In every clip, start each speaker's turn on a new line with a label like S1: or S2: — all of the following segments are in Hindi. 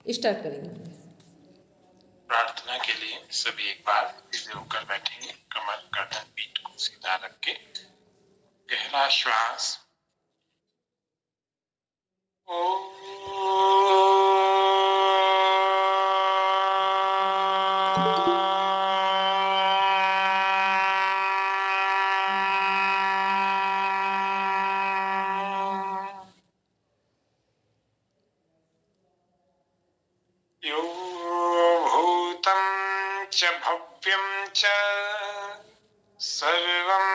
S1: स्टार्ट करेंगे हम।
S2: प्रार्थना के लिए सभी एक बार सीधे होकर बैठेंगे, कमर गर्दन पीठ को सीधा रख के गहरा श्वास यो भूतं च भव्यं च सर्वं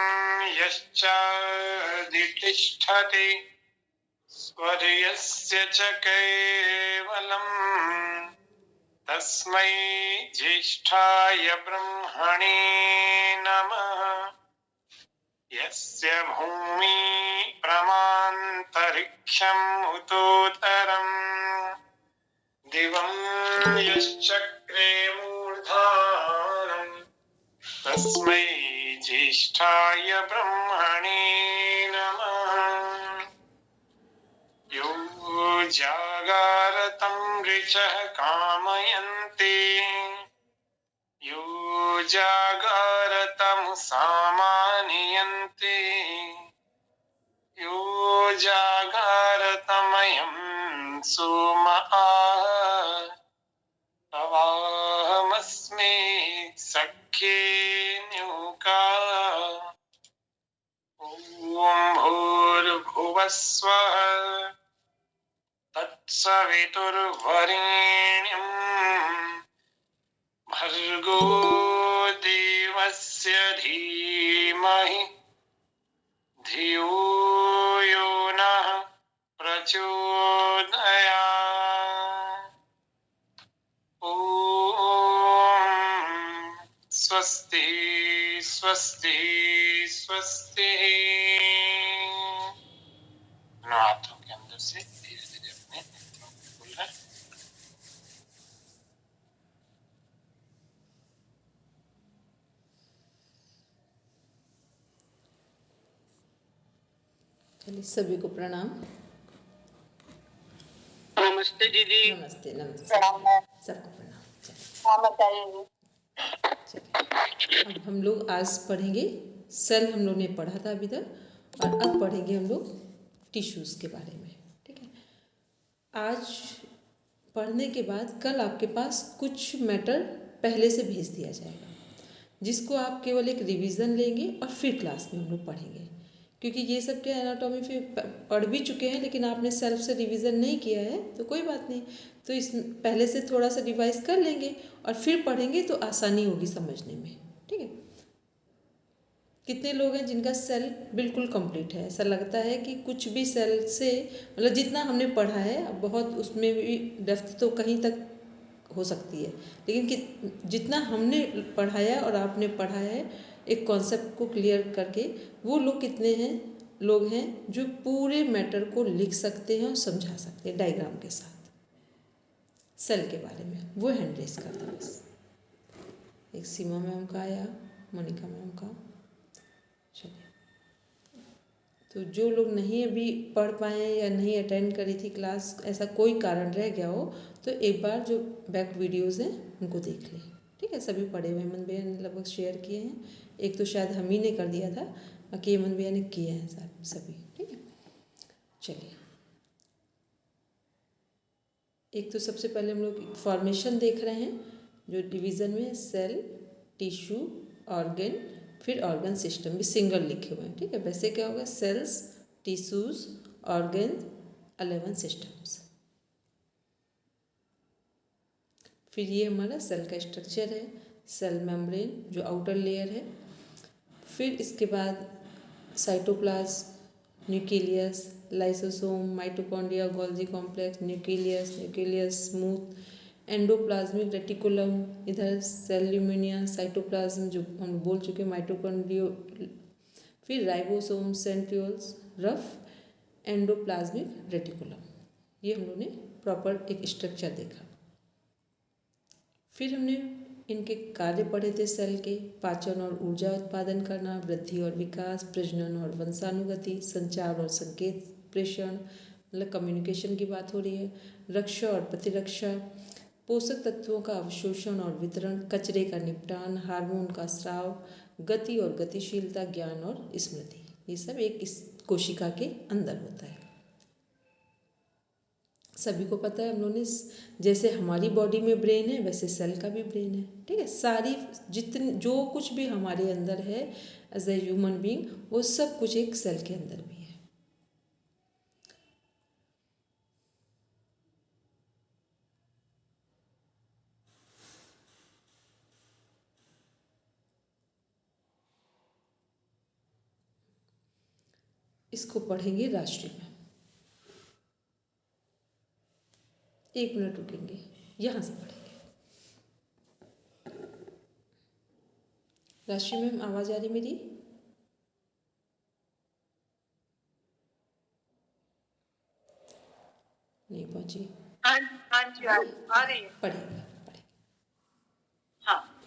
S2: यश्चादितिष्ठति स्वर्यस्य च केवलम् तस्मै ज्येष्ठाय ब्रह्मणे नमः। यस्य भूमि प्रमान्तरिक्षम् उतोतरम् दिवं यश्चक्रे मूर्धानम् तस्मै ज्येष्ठाय ब्रह्मणे नमः। यो जागारतं ऋचः कामयन्ति यो जागारतं सामानयन्ति यो जागारतमयं सोम तवाहमस्मि सख्ये न्यूका। ॐ भूर्भुवस्वः तत्सवितुर्वरेण्यम् भर्गो देवस्य धीमहि धियो यो नः प्रचोदयात्। ॐ स्वस्ति स्वस्ति स्वस्ति। हाथों के अंदर से धीरे धीरे अपने नेत्रों को खोलना।
S1: चलिए सभी को प्रणाम।
S3: नमस्ते दीदी।
S1: नमस्ते नमस्ते सबको प्रणाम। चलिए अब हम लोग आज पढ़ेंगे सेल। हम लोग ने पढ़ा था अभी तक, और अब पढ़ेंगे हम लोग टिश्यूज़ के बारे में। ठीक है, आज पढ़ने के बाद कल आपके पास कुछ मैटर पहले से भेज दिया जाएगा, जिसको आप केवल एक रिवीजन लेंगे और फिर क्लास में हम लोग पढ़ेंगे। क्योंकि ये सब क्या एनाटॉमी फिर पढ़ भी चुके हैं, लेकिन आपने सेल्फ से रिवीजन नहीं किया है तो कोई बात नहीं, तो इस पहले से थोड़ा सा रिवाइज कर लेंगे और फिर पढ़ेंगे तो आसानी होगी समझने में। ठीक है, कितने लोग हैं जिनका सेल बिल्कुल कंप्लीट है? ऐसा लगता है कि कुछ भी सेल से मतलब जितना हमने पढ़ा है बहुत उसमें भी डेप्थ तो कहीं तक हो सकती है, लेकिन कि जितना हमने पढ़ाया और आपने पढ़ा है एक कॉन्सेप्ट को क्लियर करके, वो लोग कितने हैं लोग हैं जो पूरे मैटर को लिख सकते हैं और समझा सकते हैं डायग्राम के साथ सेल के बारे में। वो हैंड रेस कर दो बस। एक सीमा मैम का आया, मोनिका मैम का। चलिए, तो जो लोग नहीं अभी पढ़ पाए या नहीं अटेंड करी थी क्लास, ऐसा कोई कारण रह गया हो तो एक बार जो बैक वीडियोस हैं उनको देख लें। ठीक है, सभी पढ़े हुए हेमंत भैया ने लगभग शेयर किए हैं, एक तो शायद हम ही ने कर दिया था, बाकी हेमंत भैया ने किए हैं सभी। ठीक है, चलिए एक तो सबसे पहले हम लोग फॉर्मेशन देख रहे हैं, जो डिवीज़न में सेल, टिश्यू, ऑर्गन, फिर ऑर्गन सिस्टम भी सिंगल लिखे हुए हैं। ठीक है, वैसे क्या होगा? Cells, tissues, organ, 11 systems. फिर ये हमारा सेल का स्ट्रक्चर है, सेल मेम्ब्रेन जो आउटर लेयर है। फिर इसके बाद cytoplasm, nucleus, lysosome, mitochondria, Golgi complex, nucleus smooth, endoplasmic reticulum, इधर सेल ल्यूमिनिया, साइटोप्लाज्म जो हम बोल चुके, माइटोकॉन्ड्रियो, फिर ribosome, centrioles, rough, endoplasmic reticulum. ये हम लोगों ने प्रॉपर एक स्ट्रक्चर देखा। फिर हमने इनके कार्य पढ़े थे सेल के: पाचन और ऊर्जा उत्पादन करना, वृद्धि और विकास, प्रजनन और वंशानुगति, संचार और संकेत प्रेषण, मतलब कम्युनिकेशन की बात हो रही है, रक्षा और प्रतिरक्षा, पोषक तत्वों का अवशोषण और वितरण, कचरे का निपटान, हार्मोन का स्राव, गति और गतिशीलता, ज्ञान और स्मृति, ये सब एक इस कोशिका के अंदर होता है। सभी को पता है, हम लोगों ने जैसे हमारी बॉडी में ब्रेन है वैसे सेल का भी ब्रेन है, ठीक है। सारी जितनी जो कुछ भी हमारे अंदर है एज ए ह्यूमन बीइंग, वो सब कुछ एक सेल के अंदर भी है। इसको पढ़ेंगे राष्ट्रीय में। 1 मिनट रुकेंगे, यहाँ से पढ़ेंगे। राष्ट्रीय में आवाज़ आ रही मेरी? नहीं पहुंची?
S3: हाँ जी आ रही है।
S1: पढ़ेंगे।
S3: हाँ,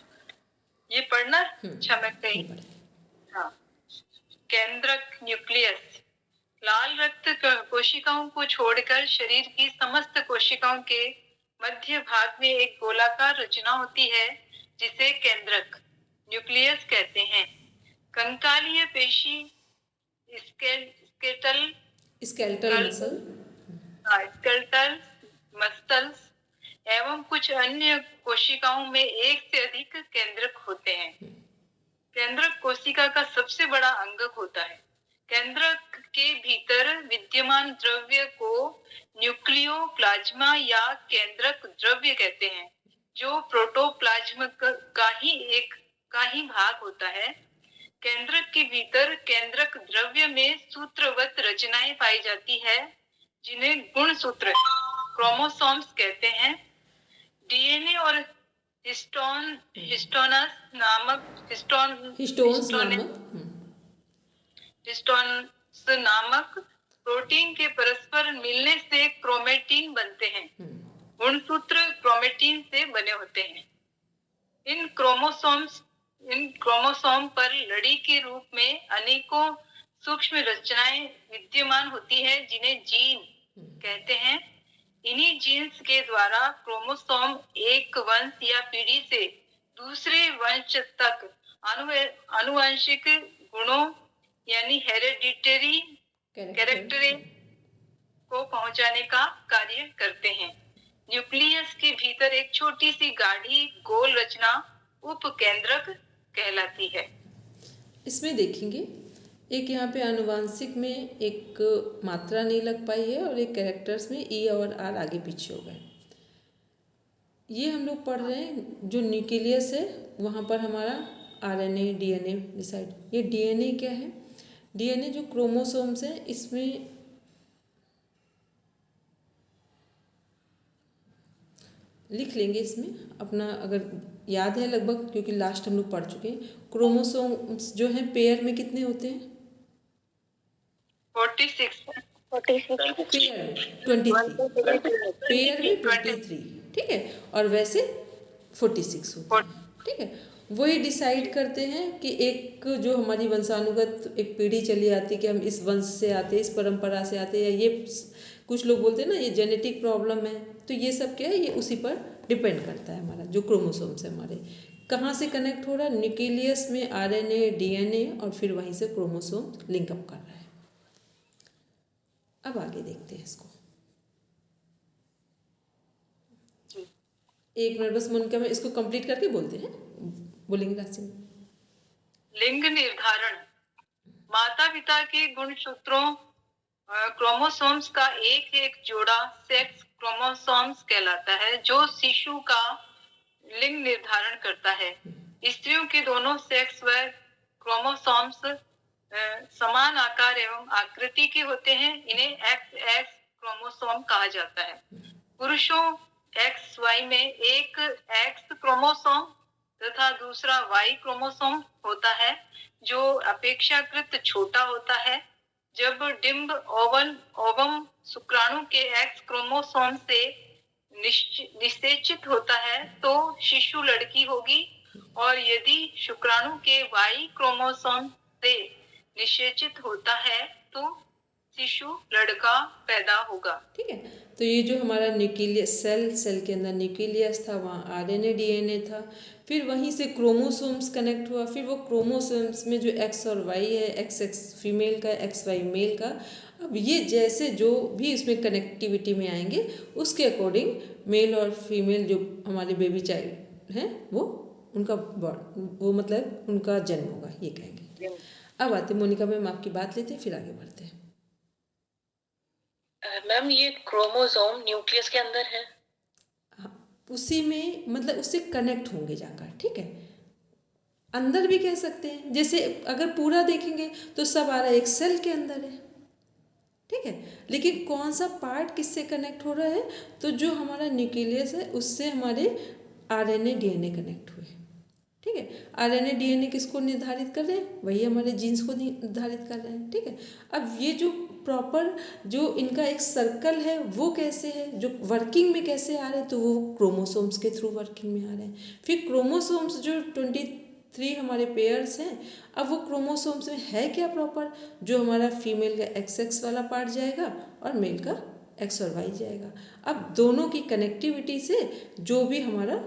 S3: ये पढ़ना। अच्छा, मैं कहीं
S1: पढ़ेंगे।
S3: हाँ, केंद्रक न्यूक्लियस, लाल रक्त कोशिकाओं को छोड़कर शरीर की समस्त कोशिकाओं के मध्य भाग में एक गोलाकार रचना होती है जिसे केंद्रक न्यूक्लियस कहते हैं। कंकालीय पेशी, स्केलेटल मसल्स एवं कुछ अन्य कोशिकाओं में एक से अधिक केंद्रक होते हैं। केंद्रक कोशिका का सबसे बड़ा अंगक होता है। केंद्रक के भीतर विद्यमान द्रव्य को न्यूक्लियोप्लाज्मा या केंद्रक द्रव्य कहते हैं, जो प्रोटोप्लाज्म का ही भाग होता है। केंद्रक के भीतर केंद्रक द्रव्य में सूत्रवत रचनाएं पाई जाती है, जिन्हें गुणसूत्र क्रोमोसोम्स कहते हैं। डीएनए और हिस्टोन्स नामक प्रोटीन के परस्पर मिलने से क्रोमेटिन बनते हैं। गुणसूत्र क्रोमेटिन से बने होते हैं। इन क्रोमोसोम पर लड़ी के रूप में अनेकों सूक्ष्म रचनाएं विद्यमान होती है, जिन्हें जीन कहते हैं। इन्हीं जीन्स के द्वारा क्रोमोसोम एक वंश या पीढ़ी से दूसरे वंश तक आनुवंशिक गुणों यानी हेरेडिटरी कैरेक्टर को पहुंचाने का कार्य करते हैं। न्यूक्लियस के भीतर एक छोटी सी गाढ़ी गोल रचना उपकेंद्रक कहलाती है।
S1: इसमें देखेंगे एक यहाँ पे आनुवांशिक में एक मात्रा नहीं लग पाई है और एक कैरेक्टर्स में ई और आर आगे पीछे हो गए। ये हम लोग पढ़ रहे हैं जो न्यूक्लियस है वहाँ पर हमारा आरएनए डीएनए डिसाइड। ये डीएनए क्या है? डीएनए जो क्रोमोसोम्स है इसमें लिख लेंगे, इसमें अपना अगर याद है लगभग, क्योंकि लास्ट हम लोग पढ़ चुके हैं। क्रोमोसोम्स जो हैं पेयर में कितने होते हैं?
S3: 46
S1: पेयर में 23, ठीक है, और वैसे 46 होते हैं, ठीक है। वही डिसाइड करते हैं कि एक जो हमारी वंशानुगत एक पीढ़ी चली आती है कि हम इस वंश से आते, इस परंपरा से आते, या ये कुछ लोग बोलते हैं ना ये जेनेटिक प्रॉब्लम है, तो ये सब क्या है, ये उसी पर डिपेंड करता है। हमारा जो क्रोमोसोम्स है हमारे कहाँ से कनेक्ट हो रहा है? न्यूक्लियस में आरएनए डीएनए और फिर वहीं से क्रोमोसोम लिंकअप कर रहा है। अब आगे देखते हैं इसको। 1 मिनट बस मोनिका में इसको कंप्लीट करके बोलते हैं, बोलेंगे राशि।
S3: लिंग निर्धारण, माता पिता के गुणसूत्रों क्रोमोसोम्स का एक एक जोड़ा सेक्स क्रोमोसोम्स कहलाता है, जो शिशु का लिंग निर्धारण करता है। स्त्रियों के दोनों सेक्स व क्रोमोसोम्स समान आकार एवं आकृति के होते हैं। इन्हें XX क्रोमोसोम कहा जाता है। पुरुषों XY में एक X क्रोमोसोम तथा दूसरा Y क्रोमोसोम होता है, जो अपेक्षाकृत छोटा होता है। जब डिंब ओवम शुक्राणु के X क्रोमोसोम से निषेचित होता है तो शिशु लड़की होगी, और यदि शुक्राणु के Y क्रोमोसोम से निषेचित होता है तो शिशु लड़का पैदा होगा।
S1: ठीक है, तो ये जो हमारा न्यूक्लियस सेल के अंदर न्यूक्लियस था, वहाँ आरएनए डीएनए था, फिर वहीं से क्रोमोसोम्स कनेक्ट हुआ, फिर वो क्रोमोसोम्स में जो एक्स और वाई है, एक्स एक्स फीमेल का, एक्स वाई मेल का, अब ये जैसे जो भी इसमें कनेक्टिविटी में आएंगे उसके अकॉर्डिंग मेल और फीमेल जो हमारे बेबी चाइल्ड हैं वो उनका वो मतलब उनका जन्म होगा, ये कहेंगे। अब आते मोनिका मैम आपकी बात लेते हैं, फिर आगे बढ़ते हैं।
S4: मैम ये क्रोमोसोम न्यूक्लियस के अंदर है?
S1: हाँ, उसी में मतलब उससे कनेक्ट होंगे जाकर। ठीक है, अंदर भी कह सकते हैं, जैसे अगर पूरा देखेंगे तो सब आ रहा है एक सेल के अंदर है। ठीक है, लेकिन कौन सा पार्ट किससे कनेक्ट हो रहा है, तो जो हमारा न्यूक्लियस है उससे हमारे आरएनए डीएनए कनेक्ट हुए। ठीक है, आरएनए डीएनए किसको निर्धारित कर रहे हैं, वही हमारे जीन्स को निर्धारित कर रहे हैं। ठीक है, अब ये जो प्रॉपर जो इनका एक सर्कल है वो कैसे है, जो वर्किंग में कैसे आ रहे हैं, तो वो क्रोमोसोम्स के थ्रू वर्किंग में आ रहे हैं। फिर क्रोमोसोम्स जो 23 हमारे पेयर्स हैं, अब वो क्रोमोसोम्स में है क्या प्रॉपर, जो हमारा फीमेल का एक्स एक्स वाला पार्ट जाएगा और मेल का एक्स और वाई जाएगा। अब दोनों की कनेक्टिविटी से जो भी हमारा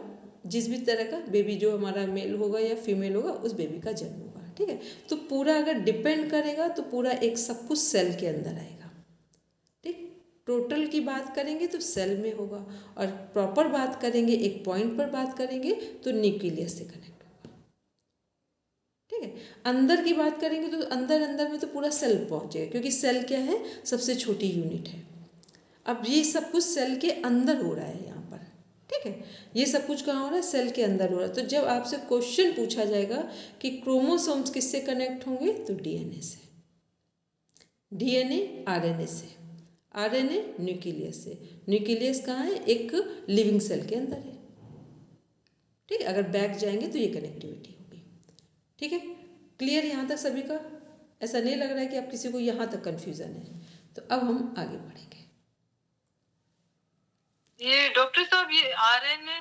S1: जिस भी तरह का बेबी जो हमारा मेल होगा या फीमेल होगा उस बेबी का जन्म होगा। ठीक है, तो पूरा अगर डिपेंड करेगा तो पूरा एक सब कुछ सेल के अंदर आएगा। ठीक, टोटल की बात करेंगे तो सेल में होगा, और प्रॉपर बात करेंगे एक पॉइंट पर बात करेंगे तो न्यूक्लियस से कनेक्ट होगा। ठीक है, अंदर की बात करेंगे तो अंदर में तो पूरा सेल पहुंचेगा, क्योंकि सेल क्या है, सबसे छोटी यूनिट है। अब ये सब कुछ सेल के अंदर हो रहा है यहाँ पर। ठीक है, ये सब कुछ कहाँ हो रहा है, सेल के अंदर हो रहा है। तो जब आपसे क्वेश्चन पूछा जाएगा कि क्रोमोसोम्स किससे कनेक्ट होंगे, तो डीएनए से, डीएनए आरएनए से, आरएनए न्यूक्लियस से। न्यूक्लियस कहाँ है, एक लिविंग सेल के अंदर है। ठीक है, अगर बैक जाएंगे तो ये कनेक्टिविटी होगी। ठीक है, क्लियर यहाँ तक सभी का? ऐसा नहीं लग रहा है कि आप किसी को यहाँ तक कन्फ्यूजन है? तो अब हम आगे बढ़ेंगे।
S3: ये डॉक्टर साहब ये आरएनए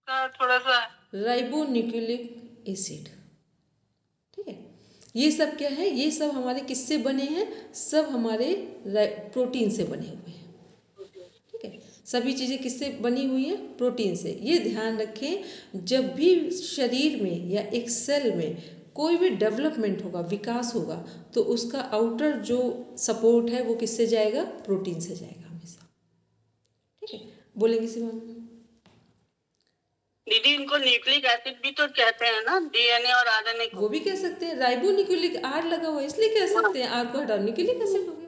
S3: का थोड़ा सा
S1: राइबोन्यूक्लिक एसिड। ठीक है, ये सब क्या है, ये सब हमारे किससे बने हैं, सब हमारे प्रोटीन से बने हुए हैं। ठीक है, सभी चीज़ें किससे बनी हुई हैं, प्रोटीन से। ये ध्यान रखें, जब भी शरीर में या एक सेल में कोई भी डेवलपमेंट होगा, विकास होगा, तो उसका आउटर जो सपोर्ट है वो किससे जाएगा, प्रोटीन से जाएगा हमेशा। ठीक है, बोलेंगे सिमोन?
S4: दीदी इनको न्यूक्लिक एसिड भी तो कहते हैं ना, डीएनए और आरएनए को?
S1: वो भी कह सकते हैं, राइबोन्यूक्लिक आर लगा हुआ है इसलिए कह सकते हैं, आर को हटाओ न्यूक्लिक एसिड हो गया।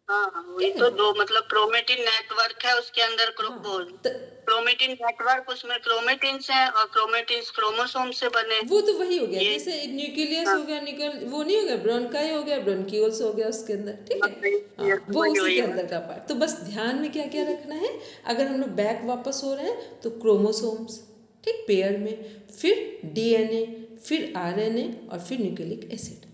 S4: हाँ, वही तो दो मतलब क्रोमेटिन नेटवर्क है उसके अंदर क्रोमेटिन नेटवर्क, उसमें क्रोमेटिन्स हैं और क्रोमेटिन्स क्रोमोसोम से बने।
S1: वो तो वही हो गया, जैसे न्यूक्लियस हो गया, वो नहीं हो गया, ब्रोंकाई हो गया, ब्रोंक्यूल्स हो गया उसके अंदर। ठीक है, वो उसी के अंदर का पार्ट। तो बस ध्यान में क्या क्या रखना है, अगर हम लोग बैक वापस हो रहे हैं तो क्रोमोसोम्स, ठीक, पेयर में, फिर डीएनए, फिर आरएनए और फिर न्यूक्लिक एसिड।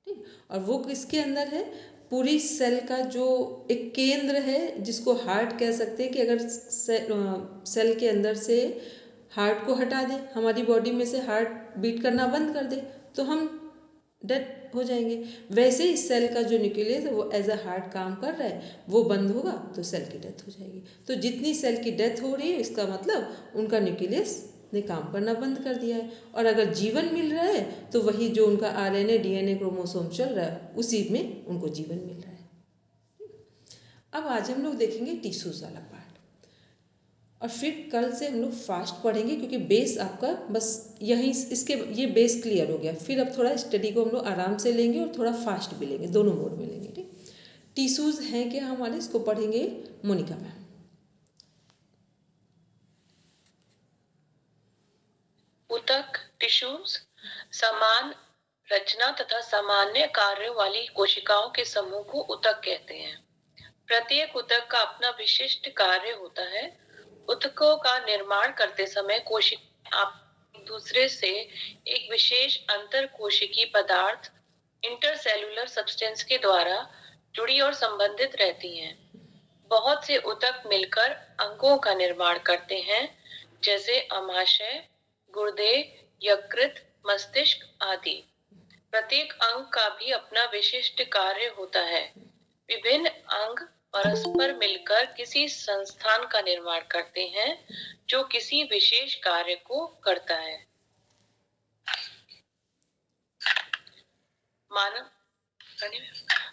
S1: ठीक, और वो किसके अंदर है, पूरी सेल का जो एक केंद्र है जिसको हार्ट कह सकते हैं, कि अगर सेल के अंदर से हार्ट को हटा दे, हमारी बॉडी में से हार्ट बीट करना बंद कर दे तो हम डेड हो जाएंगे। वैसे ही सेल का जो न्यूक्लियस है वो एज अ हार्ट काम कर रहा है, वो बंद होगा तो सेल की डेथ हो जाएगी। तो जितनी सेल की डेथ हो रही है इसका मतलब उनका न्यूक्लियस ने काम करना बंद कर दिया है, और अगर जीवन मिल रहा है तो वही जो उनका आरएनए डीएनए क्रोमोसोम चल रहा है उसी में उनको जीवन मिल रहा है। अब आज हम लोग देखेंगे टिश्यूज वाला पार्ट, और फिर कल से हम लोग फास्ट पढ़ेंगे, क्योंकि बेस आपका बस यहीं इसके ये बेस क्लियर हो गया। फिर अब थोड़ा स्टडी को हम लोग आराम से लेंगे और थोड़ा फास्ट भी लेंगे, दोनों मोड में लेंगे। ठीक, टिश्यूज हैं क्या हमारे, इसको पढ़ेंगे मोनिका मैम।
S4: ऊतक टिश्यूज समान रचना तथा सामान्य कार्यों वाली कोशिकाओं के समूह को ऊतक कहते हैं। प्रत्येक ऊतक का अपना विशिष्ट कार्य होता है। ऊतकों का निर्माण करते समय कोशिकाएं एक दूसरे से एक विशेष अंतर कोशिकीय पदार्थ इंटरसेल्युलर सब्सटेंस के द्वारा जुड़ी और संबंधित रहती हैं। बहुत से ऊतक मिलकर अंगों का निर्माण करते हैं, जैसे अमाशय, गुर्दे, यकृत, मस्तिष्क आदि। प्रत्येक अंग का भी अपना विशिष्ट कार्य होता है। विभिन्न अंग परस्पर मिलकर किसी संस्थान का निर्माण करते हैं जो किसी विशेष कार्य को करता है।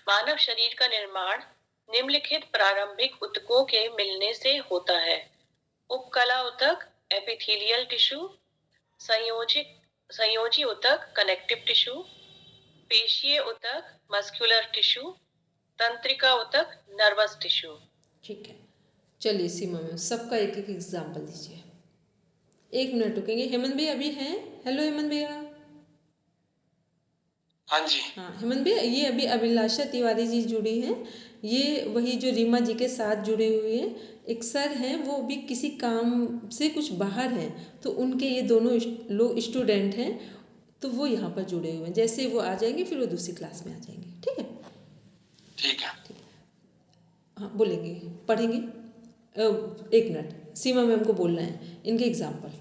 S4: मानव शरीर का निर्माण निम्नलिखित प्रारंभिक ऊतकों के मिलने से होता है। उपकला ऊतक एपिथेलियल टिश्यू, संयोजी ऊतक कनेक्टिव टिश्यू, पेशीय ऊतक मस्कुलर टिश्यू, तंत्रिका ऊतक नर्वस टिश्यू।
S1: ठीक है, चलिए सीमा मैम सबका एक एक एग्जाम्पल दीजिए। 1 मिनट रुकेंगे। हेमंत भैया अभी हैं? हेलो हेमंत भैया।
S2: हाँ जी।
S1: हाँ हेमंत भैया, ये अभी अभिलाषा तिवारी जी जुड़ी हैं, ये वही जो रीमा जी के साथ जुड़े हुए हैं। एक सर हैं, वो भी किसी काम से कुछ बाहर हैं, तो उनके ये दोनों लोग स्टूडेंट हैं, तो वो यहाँ पर जुड़े हुए हैं। जैसे वो आ जाएंगे फिर वो दूसरी क्लास में आ जाएंगे। ठीक है,
S2: ठीक है।
S1: हाँ बोलेंगे, पढ़ेंगे। 1 मिनट, सीमा मैम को बोलना है इनके एग्जाम्पल।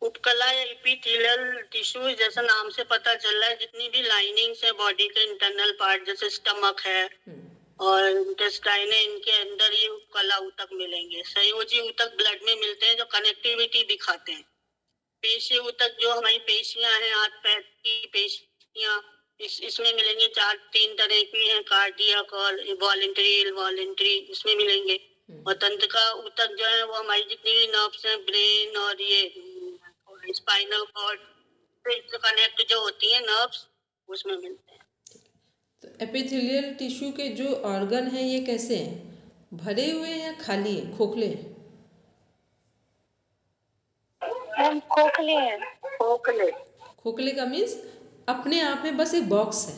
S5: उपकला या एपिथेलियल टिश्यू जैसा नाम से पता चल रहा है, जितनी भी लाइनिंग्स है बॉडी के इंटरनल पार्ट, जैसे स्टमक है और इंटेस्टाइन है, इनके अंदर ये उपकला ऊतक मिलेंगे। संयोजी ऊतक ब्लड में मिलते हैं जो कनेक्टिविटी दिखाते हैं। पेशी ऊतक जो हमारी पेशियां हैं, हाथ पैर की पेशियां, इसमें मिलेंगे। 3 तरह की हैं, कार्डियक और वॉलेंट्री इसमें मिलेंगे। और तंत्रिका ऊतक जो है वो हमारी जितनी भी नर्व्स हैं, ब्रेन और ये स्पाइनल कॉर्ड से कनेक्ट जो होती है नर्व्स, उसमें मिलते हैं।
S1: तो एपिथेलियल टिश्यू के जो ऑर्गन हैं ये कैसे हैं, भरे हुए हैं या खाली हैं, खोखले हैं?
S5: खोखले हैं।
S1: खोखले का मीन्स अपने आप में बस एक बॉक्स है।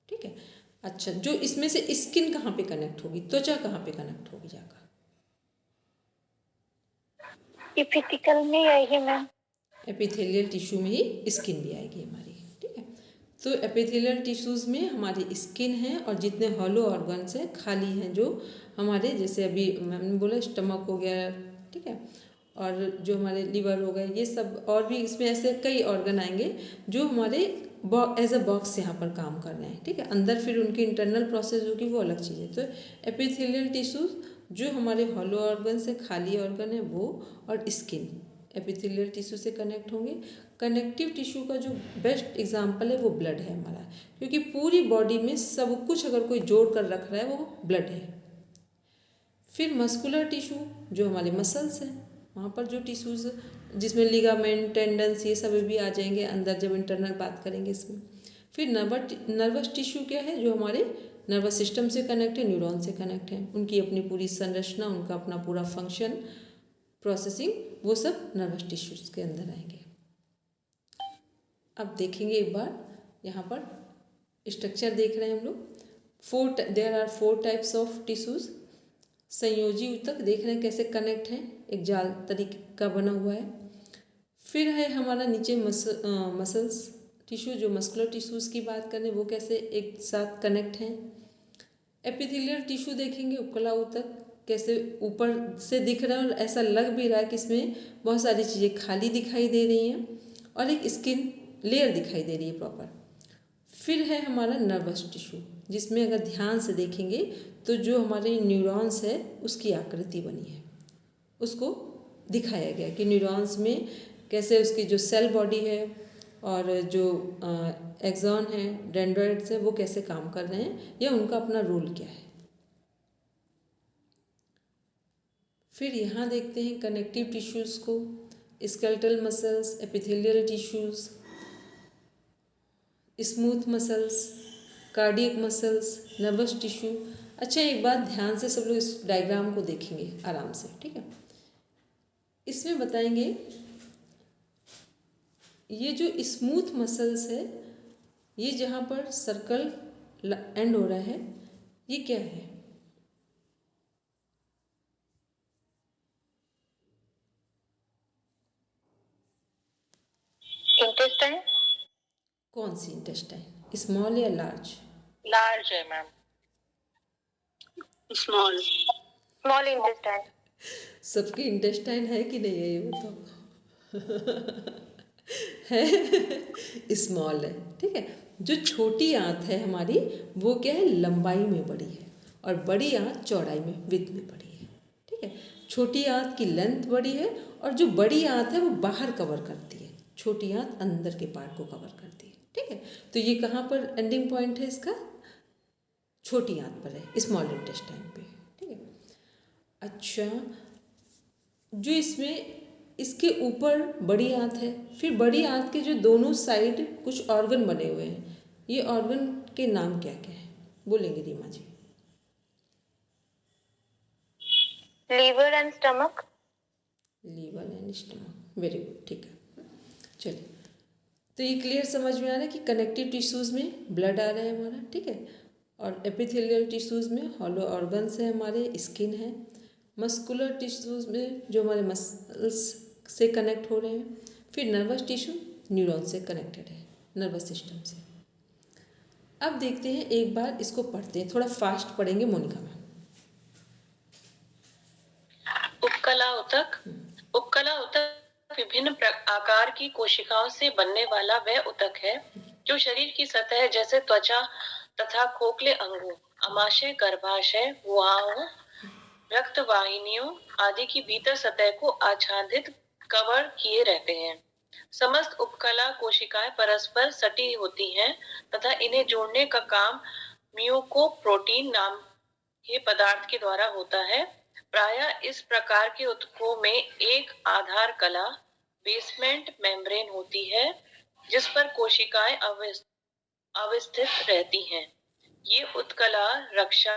S1: ठीक है, अच्छा, जो इसमें से स्किन कहाँ पे कनेक्ट होगी, त्वचा कहाँ पे कनेक्ट होगी जाकर?
S5: एपिथिकल में आएगी मैम।
S1: एपिथेलियल टिश्यू में ही स्किन भी आएगी हमारी। ठीक है, तो एपिथेलियल टिश्यूज़ में हमारी स्किन है और जितने हॉलो ऑर्गन्स हैं खाली हैं, जो हमारे जैसे अभी मैंने बोला स्टमक हो गया, ठीक है, और जो हमारे लिवर हो गए, ये सब, और भी इसमें ऐसे कई ऑर्गन आएंगे जो हमारे एज अ बॉक्स यहाँ पर काम कर रहे हैं। ठीक है, अंदर फिर उनकी इंटरनल प्रोसेस होगी, वो अलग चीज़ है। तो एपिथेलियल टिश्यूज़ जो हमारे हॉलो ऑर्गन से खाली ऑर्गन है वो, और स्किन एपिथेलियल टिश्यू से कनेक्ट होंगे। कनेक्टिव टिश्यू का जो बेस्ट एग्जांपल है वो ब्लड है हमारा, क्योंकि पूरी बॉडी में सब कुछ अगर कोई जोड़ कर रख रहा है वो ब्लड है। फिर मस्कुलर टिश्यू जो हमारे मसल्स हैं, वहाँ पर जो टिश्यूज़ जिसमें लिगामेंट, टेंडन्स, ये सब भी आ जाएंगे अंदर जब इंटरनल बात करेंगे इसमें। फिर नर्वस टिश्यू क्या है, जो हमारे नर्वस सिस्टम से कनेक्ट है, न्यूरॉन से कनेक्ट है, उनकी अपनी पूरी संरचना, उनका अपना पूरा फंक्शन, प्रोसेसिंग, वो सब नर्वस टिश्यूज़ के अंदर आएंगे। अब देखेंगे एक बार यहाँ पर स्ट्रक्चर देख रहे हैं हम लोग। There are 4 types of tissues. संयोजी ऊतक देख रहे हैं कैसे कनेक्ट है, एक जाल तरीके का बना हुआ है। फिर है हमारा नीचे मसल्स टिश्यू, जो मस्कुलर टिश्यूज़ की बात करें वो कैसे एक साथ कनेक्ट हैं। एपिथेलियल टिश्यू देखेंगे, उपकला ऊतक कैसे ऊपर से दिख रहा है और ऐसा लग भी रहा है कि इसमें बहुत सारी चीज़ें खाली दिखाई दे रही हैं, और एक स्किन लेयर दिखाई दे रही है प्रॉपर। फिर है हमारा नर्वस टिश्यू, जिसमें अगर ध्यान से देखेंगे तो जो हमारे न्यूरॉन्स है उसकी आकृति बनी है, उसको दिखाया गया कि न्यूरॉन्स में कैसे उसकी जो सेल बॉडी है और जो एक्सॉन है, डेंड्राइट्स है, वो कैसे काम कर रहे हैं या उनका अपना रोल क्या है। फिर यहाँ देखते हैं कनेक्टिव टिश्यूज़ को, skeletal muscles, epithelial tissues, smooth muscles, cardiac muscles, nervous tissue. अच्छा, एक बात ध्यान से सब लोग इस डायग्राम को देखेंगे आराम से, ठीक है। इसमें बताएंगे ये जो स्मूथ मसल्स है, ये जहाँ पर सर्कल एंड हो रहा है, ये क्या है?
S5: इंटेस्टाइन।
S1: कौन सी इंटेस्टाइन, स्मॉल या लार्ज?
S5: लार्ज है मैम। Small intestine.
S1: सबकी इंटेस्टाइन है कि नहीं है ये बताओ? है, स्मॉल है, ठीक है। जो छोटी आंत है हमारी वो क्या है, लंबाई में बड़ी है, और बड़ी आंत चौड़ाई में, विड्थ में बड़ी है। ठीक है, छोटी आंत की लेंथ बड़ी है और जो बड़ी आंत है वो बाहर कवर करती है, छोटी आंत अंदर के पार्ट को कवर करती है। ठीक है, तो ये कहाँ पर एंडिंग पॉइंट है इसका, छोटी आंत पर है, स्मॉल इंटेस्टाइन पे। ठीक है, अच्छा, जो इसमें इसके ऊपर बड़ी आंत है, फिर बड़ी आंत के जो दोनों साइड कुछ ऑर्गन बने हुए हैं, ये ऑर्गन के नाम क्या क्या है, बोलेंगे Reema ji?
S6: Liver and stomach.
S1: Liver and stomach, very good. ठीक है, चलिए, तो ये क्लियर समझ में आ रहा है कि कनेक्टिव टिश्यूज़ में ब्लड आ रहा है हमारा। ठीक है, और एपिथेलियल टिश्यूज़ में हॉलो ऑर्गन्स है हमारे, स्किन है। मस्कुलर टिश्यूज़ में जो हमारे मसल्स से कनेक्ट हो रहे हैं। फिर नर्वस टिश्यू न्यूरॉन से कनेक्टेड है, नर्वस सिस्टम से। अब देखते हैं, एक बार इसको पढ़ते हैं, थोड़ा फास्ट पढ़ेंगे मोनिका मैम।
S4: उपकला उतक। उपकला उतक विभिन्न आकार की कोशिकाओं से बनने वाला वह उतक है जो शरीर की सतह जैसे त्वचा तथा खोखले अंगों, अमाशय, गर्भाशय, गुहाओं, रक्त वाहिनियों आदि की भीतर सतह को आच्छादित कवर किए रहते हैं। समस्त उपकला कोशिकाएं परस्पर सटी होती हैं तथा इन्हें जोड़ने का काम म्यूकोप्रोटीन नाम के पदार्थ के द्वारा होता है। प्रायः इस प्रकार के उत्तकों में एक आधार कला, बेसमेंट मेम्ब्रेन होती है जिस पर कोशिकाएं अवस्थित रहती हैं। ये उत्कला रक्षा,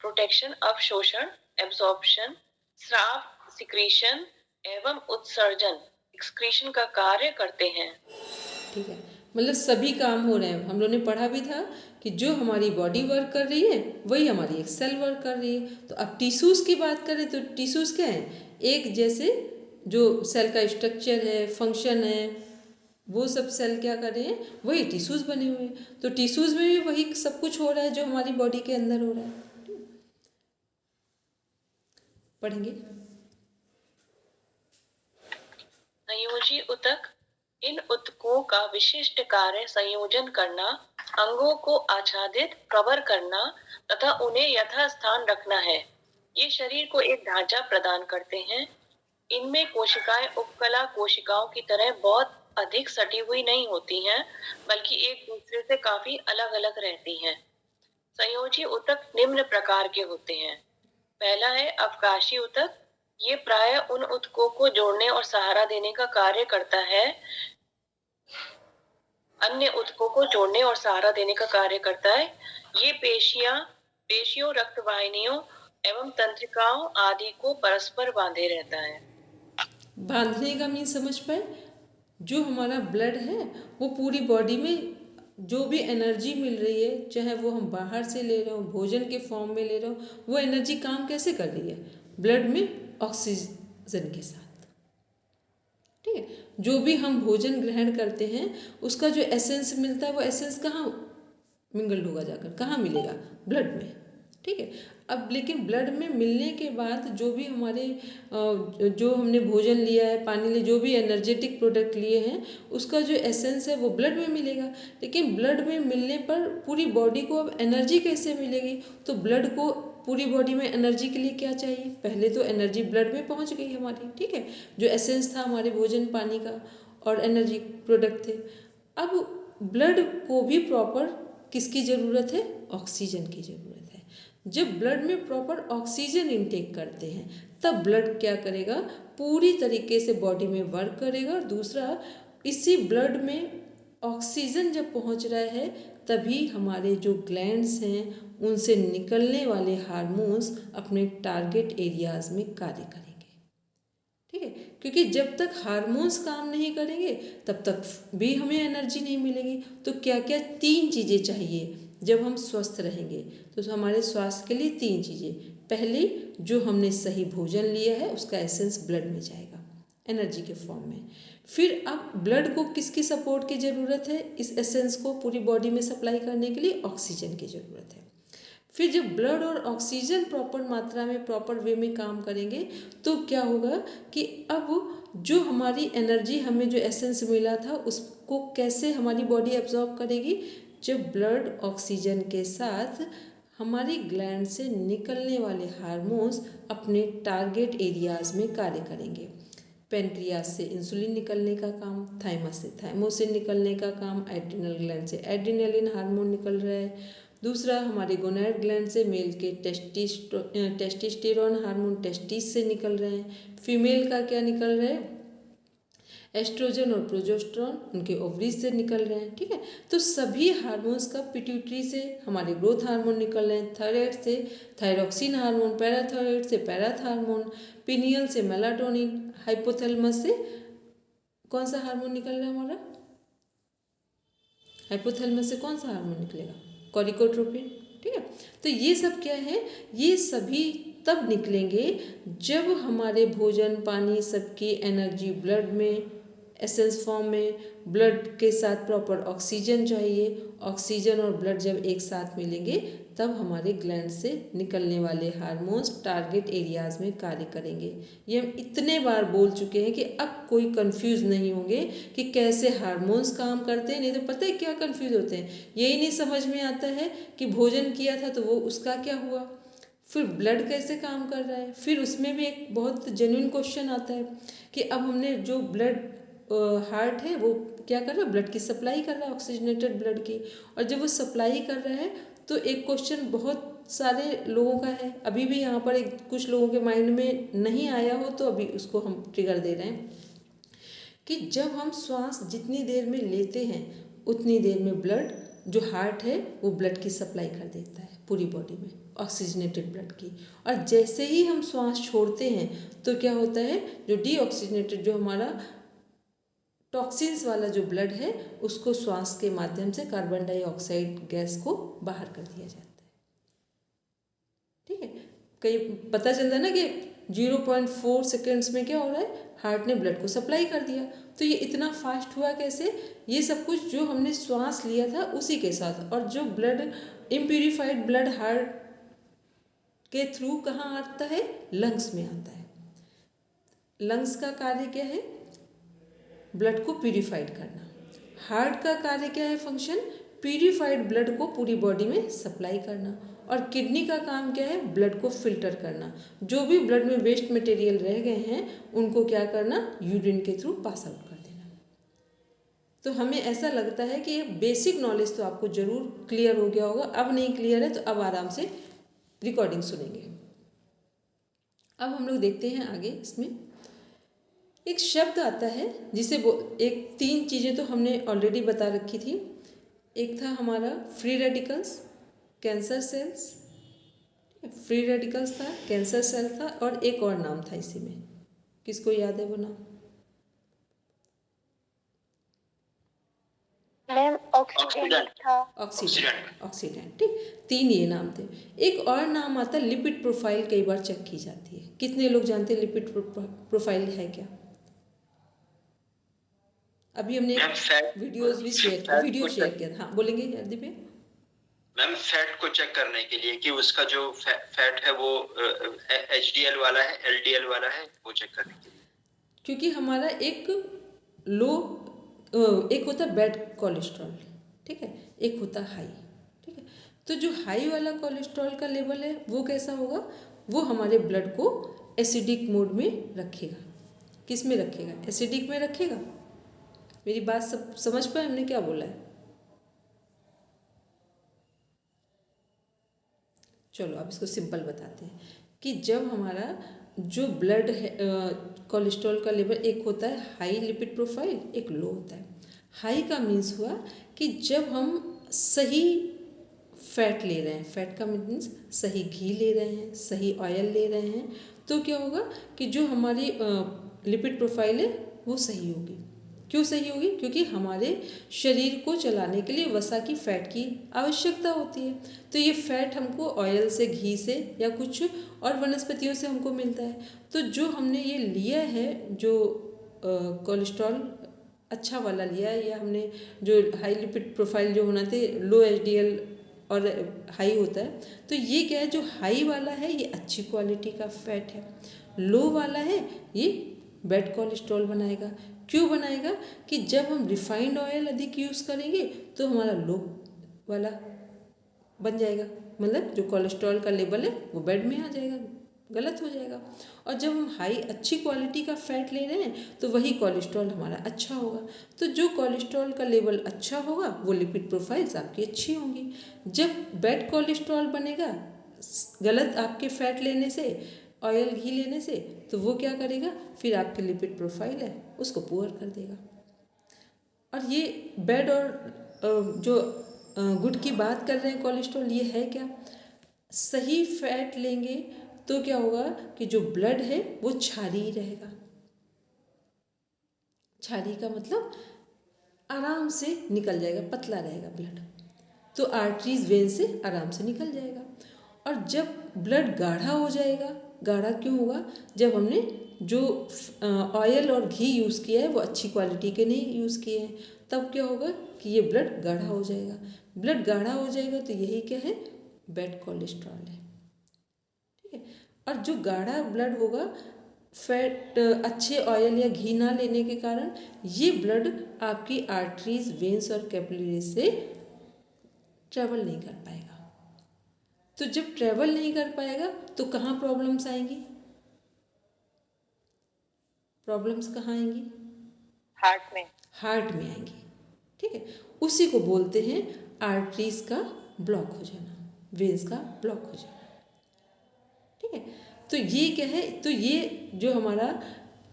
S4: प्रोटेक्शन, अवशोषण, एब्जॉर्प्शन, स्राव, सिक्रीशन एवं उत्सर्जन, एक्सक्रीशन का कार्य करते हैं।
S1: ठीक है, मतलब सभी काम हो रहे हैं। हम लोग ने पढ़ा भी था कि जो हमारी बॉडी वर्क कर रही है वही हमारी एक सेल वर्क कर रही है। तो अब टिश्यूज़ की बात करें तो टिश्यूज़ क्या है, एक जैसे जो सेल का स्ट्रक्चर है, फंक्शन है, वो सब सेल क्या कर रहे हैं, वही टिश्यूज़ बने हुए हैं। तो टिश्यूज़ में भी वही सब कुछ हो रहा है जो हमारी बॉडी के अंदर हो रहा है। पढ़ेंगे।
S4: संयोजी उतक। इन उत्तकों का विशिष्ट कार्य संयोजन करना, अंगों को आच्छादित कवर करना तथा उन्हें यथास्थान रखना है। ये शरीर को एक ढांचा प्रदान करते हैं। इनमें कोशिकाएं उपकला कोशिकाओं की तरह बहुत अधिक सटी हुई नहीं होती हैं, बल्कि एक दूसरे से काफी अलग अलग रहती हैं। संयोजी उतक निम्न प्रकार के होते हैं। पहला है अवकाशी उतक। ये प्राय उन उत्तकों को जोड़ने और सहारा देने का कार्य करता है। अन्य उत्तकों को जोड़ने और सहारा देने का कार्य करता है। ये पेशियों, रक्त वाहिनियों एवं तंत्रिकाओं आदि को परस्पर बांधे रहता है।
S1: बांधने का मीन समझ पाए, जो हमारा ब्लड है वो पूरी बॉडी में जो भी एनर्जी मिल रही है, चाहे वो हम बाहर से ले रहे हो, भोजन के फॉर्म में ले रहे हो, वो एनर्जी काम कैसे कर रही है, ब्लड में ऑक्सीजन के साथ। ठीक है, जो भी हम भोजन ग्रहण करते हैं उसका जो एसेंस मिलता है, वो एसेंस कहाँ मिंगल्ड होगा, जाकर कहाँ मिलेगा, ब्लड में। ठीक है, अब लेकिन ब्लड में मिलने के बाद जो भी हमारे जो हमने भोजन लिया है, पानी लिया, जो भी एनर्जेटिक प्रोडक्ट लिए हैं, उसका जो एसेंस है वो ब्लड में मिलेगा। लेकिन ब्लड में मिलने पर पूरी बॉडी को अब एनर्जी कैसे मिलेगी, तो ब्लड को पूरी बॉडी में एनर्जी के लिए क्या चाहिए, पहले तो एनर्जी ब्लड में पहुंच गई हमारी। ठीक है, जो एसेंस था हमारे भोजन पानी का और एनर्जी प्रोडक्ट थे। अब ब्लड को भी प्रॉपर किसकी ज़रूरत है, ऑक्सीजन की ज़रूरत है। जब ब्लड में प्रॉपर ऑक्सीजन इनटेक करते हैं तब ब्लड क्या करेगा, पूरी तरीके से बॉडी में वर्क करेगा। और दूसरा, इसी ब्लड में ऑक्सीजन जब पहुंच रहा है तभी हमारे जो ग्लैंड्स हैं उनसे निकलने वाले हार्मोन्स अपने टारगेट एरियाज में कार्य करेंगे। ठीक है, क्योंकि जब तक हार्मोन्स काम नहीं करेंगे तब तक भी हमें एनर्जी नहीं मिलेगी। तो क्या क्या 3 चीज़ें चाहिए जब हम स्वस्थ रहेंगे, तो हमारे स्वास्थ्य के लिए 3 चीज़ें। पहली, जो हमने सही भोजन लिया है उसका एसेंस ब्लड में जाएगा एनर्जी के फॉर्म में। फिर अब ब्लड को किसकी सपोर्ट की ज़रूरत है, इस एसेंस को पूरी बॉडी में सप्लाई करने के लिए ऑक्सीजन की ज़रूरत है। फिर जब ब्लड और ऑक्सीजन प्रॉपर मात्रा में प्रॉपर वे में काम करेंगे तो क्या होगा कि अब जो हमारी एनर्जी हमें जो एसेंस मिला था उसको कैसे हमारी बॉडी एब्जॉर्ब करेगी, जब ब्लड ऑक्सीजन के साथ हमारी ग्लैंड से निकलने वाले हार्मोन्स अपने टारगेट एरियाज में कार्य करेंगे। पेनक्रियास से इंसुलिन निकलने का काम, थाइमस से थाइमोसिन निकलने का काम, एड्रिनल ग्लैंड से एड्रिनलिन हार्मोन निकल रहा है। दूसरा हमारे गोनैड ग्लैंड से मेल के टेस्टिस्टेरोन हार्मोन टेस्टिस से निकल रहे हैं। फीमेल का क्या निकल रहा है, एस्ट्रोजन और प्रोजेस्टेरोन उनके ओवरीज से निकल रहे हैं। ठीक है, तो सभी हार्मोन्स का पिट्यूटरी से हमारे ग्रोथ हार्मोन निकल रहे हैं, थायराइड से थायरोक्सिन हार्मोन, पैराथायराइड से पैराथ हार्मोन, पिनियल से मेलाटोनिन, हाइपोथैलेमस से कौन सा हार्मोन निकल रहा है हमारा, हाइपोथैलेमस से कौन सा हार्मोन निकलेगा, कॉरिकोट्रोपिन। ठीक है, तो ये सब क्या है, ये सभी तब निकलेंगे जब हमारे भोजन पानी सबकी एनर्जी ब्लड में एसेंस फॉर्म में, ब्लड के साथ प्रॉपर ऑक्सीजन चाहिए, ऑक्सीजन और ब्लड जब एक साथ मिलेंगे तब हमारे ग्लैंड से निकलने वाले हार्मोन्स टारगेट एरियाज में कार्य करेंगे। ये हम इतने बार बोल चुके हैं कि अब कोई कंफ्यूज नहीं होंगे कि कैसे हार्मोन्स काम करते हैं। नहीं तो पता है क्या कंफ्यूज होते हैं, यही नहीं समझ में आता है कि भोजन किया था तो वो उसका क्या हुआ, फिर ब्लड कैसे काम कर रहा है। फिर उसमें भी एक बहुत जेन्युइन क्वेश्चन आता है कि अब हमने जो ब्लड हार्ट है वो क्या कर रहा है, ब्लड की सप्लाई कर रहा है, ऑक्सीजनेटेड ब्लड की, और जब वो सप्लाई कर रहा है तो एक क्वेश्चन बहुत सारे लोगों का है, अभी भी यहाँ पर एक कुछ लोगों के माइंड में नहीं आया हो तो अभी उसको हम ट्रिगर दे रहे हैं कि जब हम श्वास जितनी देर में लेते हैं उतनी देर में ब्लड जो हार्ट है वो ब्लड की सप्लाई कर देता है पूरी बॉडी में, ऑक्सीजनेटेड ब्लड की, और जैसे ही हम श्वास छोड़ते हैं तो क्या होता है, जो डीऑक्सीजनेटेड जो हमारा टॉक्सिन्स वाला जो ब्लड है उसको श्वास के माध्यम से कार्बन डाइऑक्साइड गैस को बाहर कर दिया जाता है। ठीक है, कई पता चलता है ना कि 0.4 सेकेंड्स में क्या हो रहा है, हार्ट ने ब्लड को सप्लाई कर दिया। तो ये इतना फास्ट हुआ कैसे, ये सब कुछ जो हमने श्वास लिया था उसी के साथ, और जो ब्लड इम्प्यूरिफाइड ब्लड हार्ट के थ्रू कहाँ आता है, लंग्स में आता है। लंग्स का कार्य क्या है, ब्लड को प्यूरिफाइड करना। हार्ट का कार्य क्या है, फंक्शन, प्यूरिफाइड ब्लड को पूरी बॉडी में सप्लाई करना। और किडनी का काम क्या है, ब्लड को फिल्टर करना, जो भी ब्लड में वेस्ट मटेरियल रह गए हैं उनको क्या करना, यूरिन के थ्रू पास आउट कर देना। तो हमें ऐसा लगता है कि ये बेसिक नॉलेज तो आपको जरूर क्लियर हो गया होगा। अब नहीं क्लियर है तो अब आराम से रिकॉर्डिंग सुनेंगे। अब हम लोग देखते हैं आगे, इसमें एक शब्द आता है जिसे एक 3 चीज़ें तो हमने ऑलरेडी बता रखी थी। एक था हमारा free radicals, cancer cells, free radicals था, कैंसर सेल था, और एक और नाम था इसी में, किसको याद है वो नाम?
S6: मैम ऑक्सीडेंट था।
S1: ऑक्सीडेंट। ठीक, 3 ये नाम थे। एक और नाम आता है लिपिड प्रोफाइल, कई बार चेक की जाती है। कितने लोग जानते हैं लिपिड प्रोफाइल है क्या? अभी हमने वीडियो शेयर किया। हाँ बोलेंगे हरदीप भैया।
S7: मैम फैट को चेक करने के लिए कि उसका जो फैट है वो HDL वाला है, LDL वाला है, वो चेक करने के लिए।
S1: क्योंकि हमारा एक होता है बैड कोलेस्ट्रॉल, ठीक है, एक होता है हाई। ठीक है, तो जो हाई वाला कोलेस्ट्रॉल का लेवल है वो कैसा होगा, वो हमारे ब्लड को एसिडिक मोड में रखेगा। किस में रखेगा, एसिडिक में रखेगा। मेरी बात सब समझ पाए हमने क्या बोला है? चलो अब इसको सिंपल बताते हैं कि जब हमारा जो ब्लड है कोलेस्ट्रॉल का लेवल, एक होता है हाई लिपिड प्रोफाइल, एक लो होता है। हाई का मीन्स हुआ कि जब हम सही फैट ले रहे हैं, फैट का मीन्स सही घी ले रहे हैं, सही ऑयल ले रहे हैं, तो क्या होगा कि जो हमारी लिपिड प्रोफाइल है वो सही होगी। क्यों सही होगी, क्योंकि हमारे शरीर को चलाने के लिए वसा की फैट की आवश्यकता होती है। तो ये फैट हमको ऑयल से, घी से या कुछ और वनस्पतियों से हमको मिलता है। तो जो हमने ये लिया है, जो कोलेस्ट्रॉल अच्छा वाला लिया है, या हमने जो हाई लिपिड प्रोफाइल जो होना थे, लो HDL और हाई होता है। तो ये क्या है, जो हाई वाला है ये अच्छी क्वालिटी का फैट है, लो वाला है ये बैड कोलेस्ट्रॉल बनाएगा। क्यों बनाएगा कि जब हम रिफाइंड ऑयल अधिक यूज़ करेंगे तो हमारा लो वाला बन जाएगा, मतलब जो कोलेस्ट्रॉल का लेवल है वो बैड में आ जाएगा, गलत हो जाएगा। और जब हम हाई अच्छी क्वालिटी का फैट ले रहे हैं तो वही कोलेस्ट्रॉल हमारा अच्छा होगा। तो जो कोलेस्ट्रॉल का लेवल अच्छा होगा वो लिपिड प्रोफाइल्स आपकी अच्छी होंगी। जब बैड कोलेस्ट्रॉल बनेगा गलत आपके फैट लेने से, ऑयल घी लेने से, तो वो क्या करेगा, फिर आपकी लिपिड प्रोफाइल है उसको पुअर कर देगा। और ये बैड और जो गुड की बात कर रहे हैं कोलेस्ट्रॉल, ये है क्या, सही फैट लेंगे तो क्या होगा कि जो ब्लड है वो क्षारीय रहेगा। क्षारीय का मतलब आराम से निकल जाएगा, पतला रहेगा ब्लड, तो आर्टरीज वेन से आराम से निकल जाएगा। और जब ब्लड गाढ़ा हो जाएगा, गाढ़ा क्यों होगा, जब हमने जो ऑयल और घी यूज़ किया है वो अच्छी क्वालिटी के नहीं यूज़ किए हैं, तब क्या होगा कि ये ब्लड गाढ़ा हो जाएगा। ब्लड गाढ़ा हो जाएगा तो यही क्या है, बैड कोलेस्ट्रॉल है, ठीक है। और जो गाढ़ा ब्लड होगा फैट अच्छे ऑयल या घी ना लेने के कारण, ये ब्लड आपकी आर्टरीज, वेन्स और कैपिलरीज से ट्रैवल नहीं कर पाएगा। तो जब ट्रैवल नहीं कर पाएगा तो कहाँ प्रॉब्लम्स आएंगी, प्रॉब्लम्स कहाँ आएंगी,
S4: हार्ट में,
S1: हार्ट में आएंगी, ठीक है। उसी को बोलते हैं आर्टरीज का ब्लॉक हो जाना, वेन्स का ब्लॉक हो जाना, ठीक है। तो ये क्या है, तो ये जो हमारा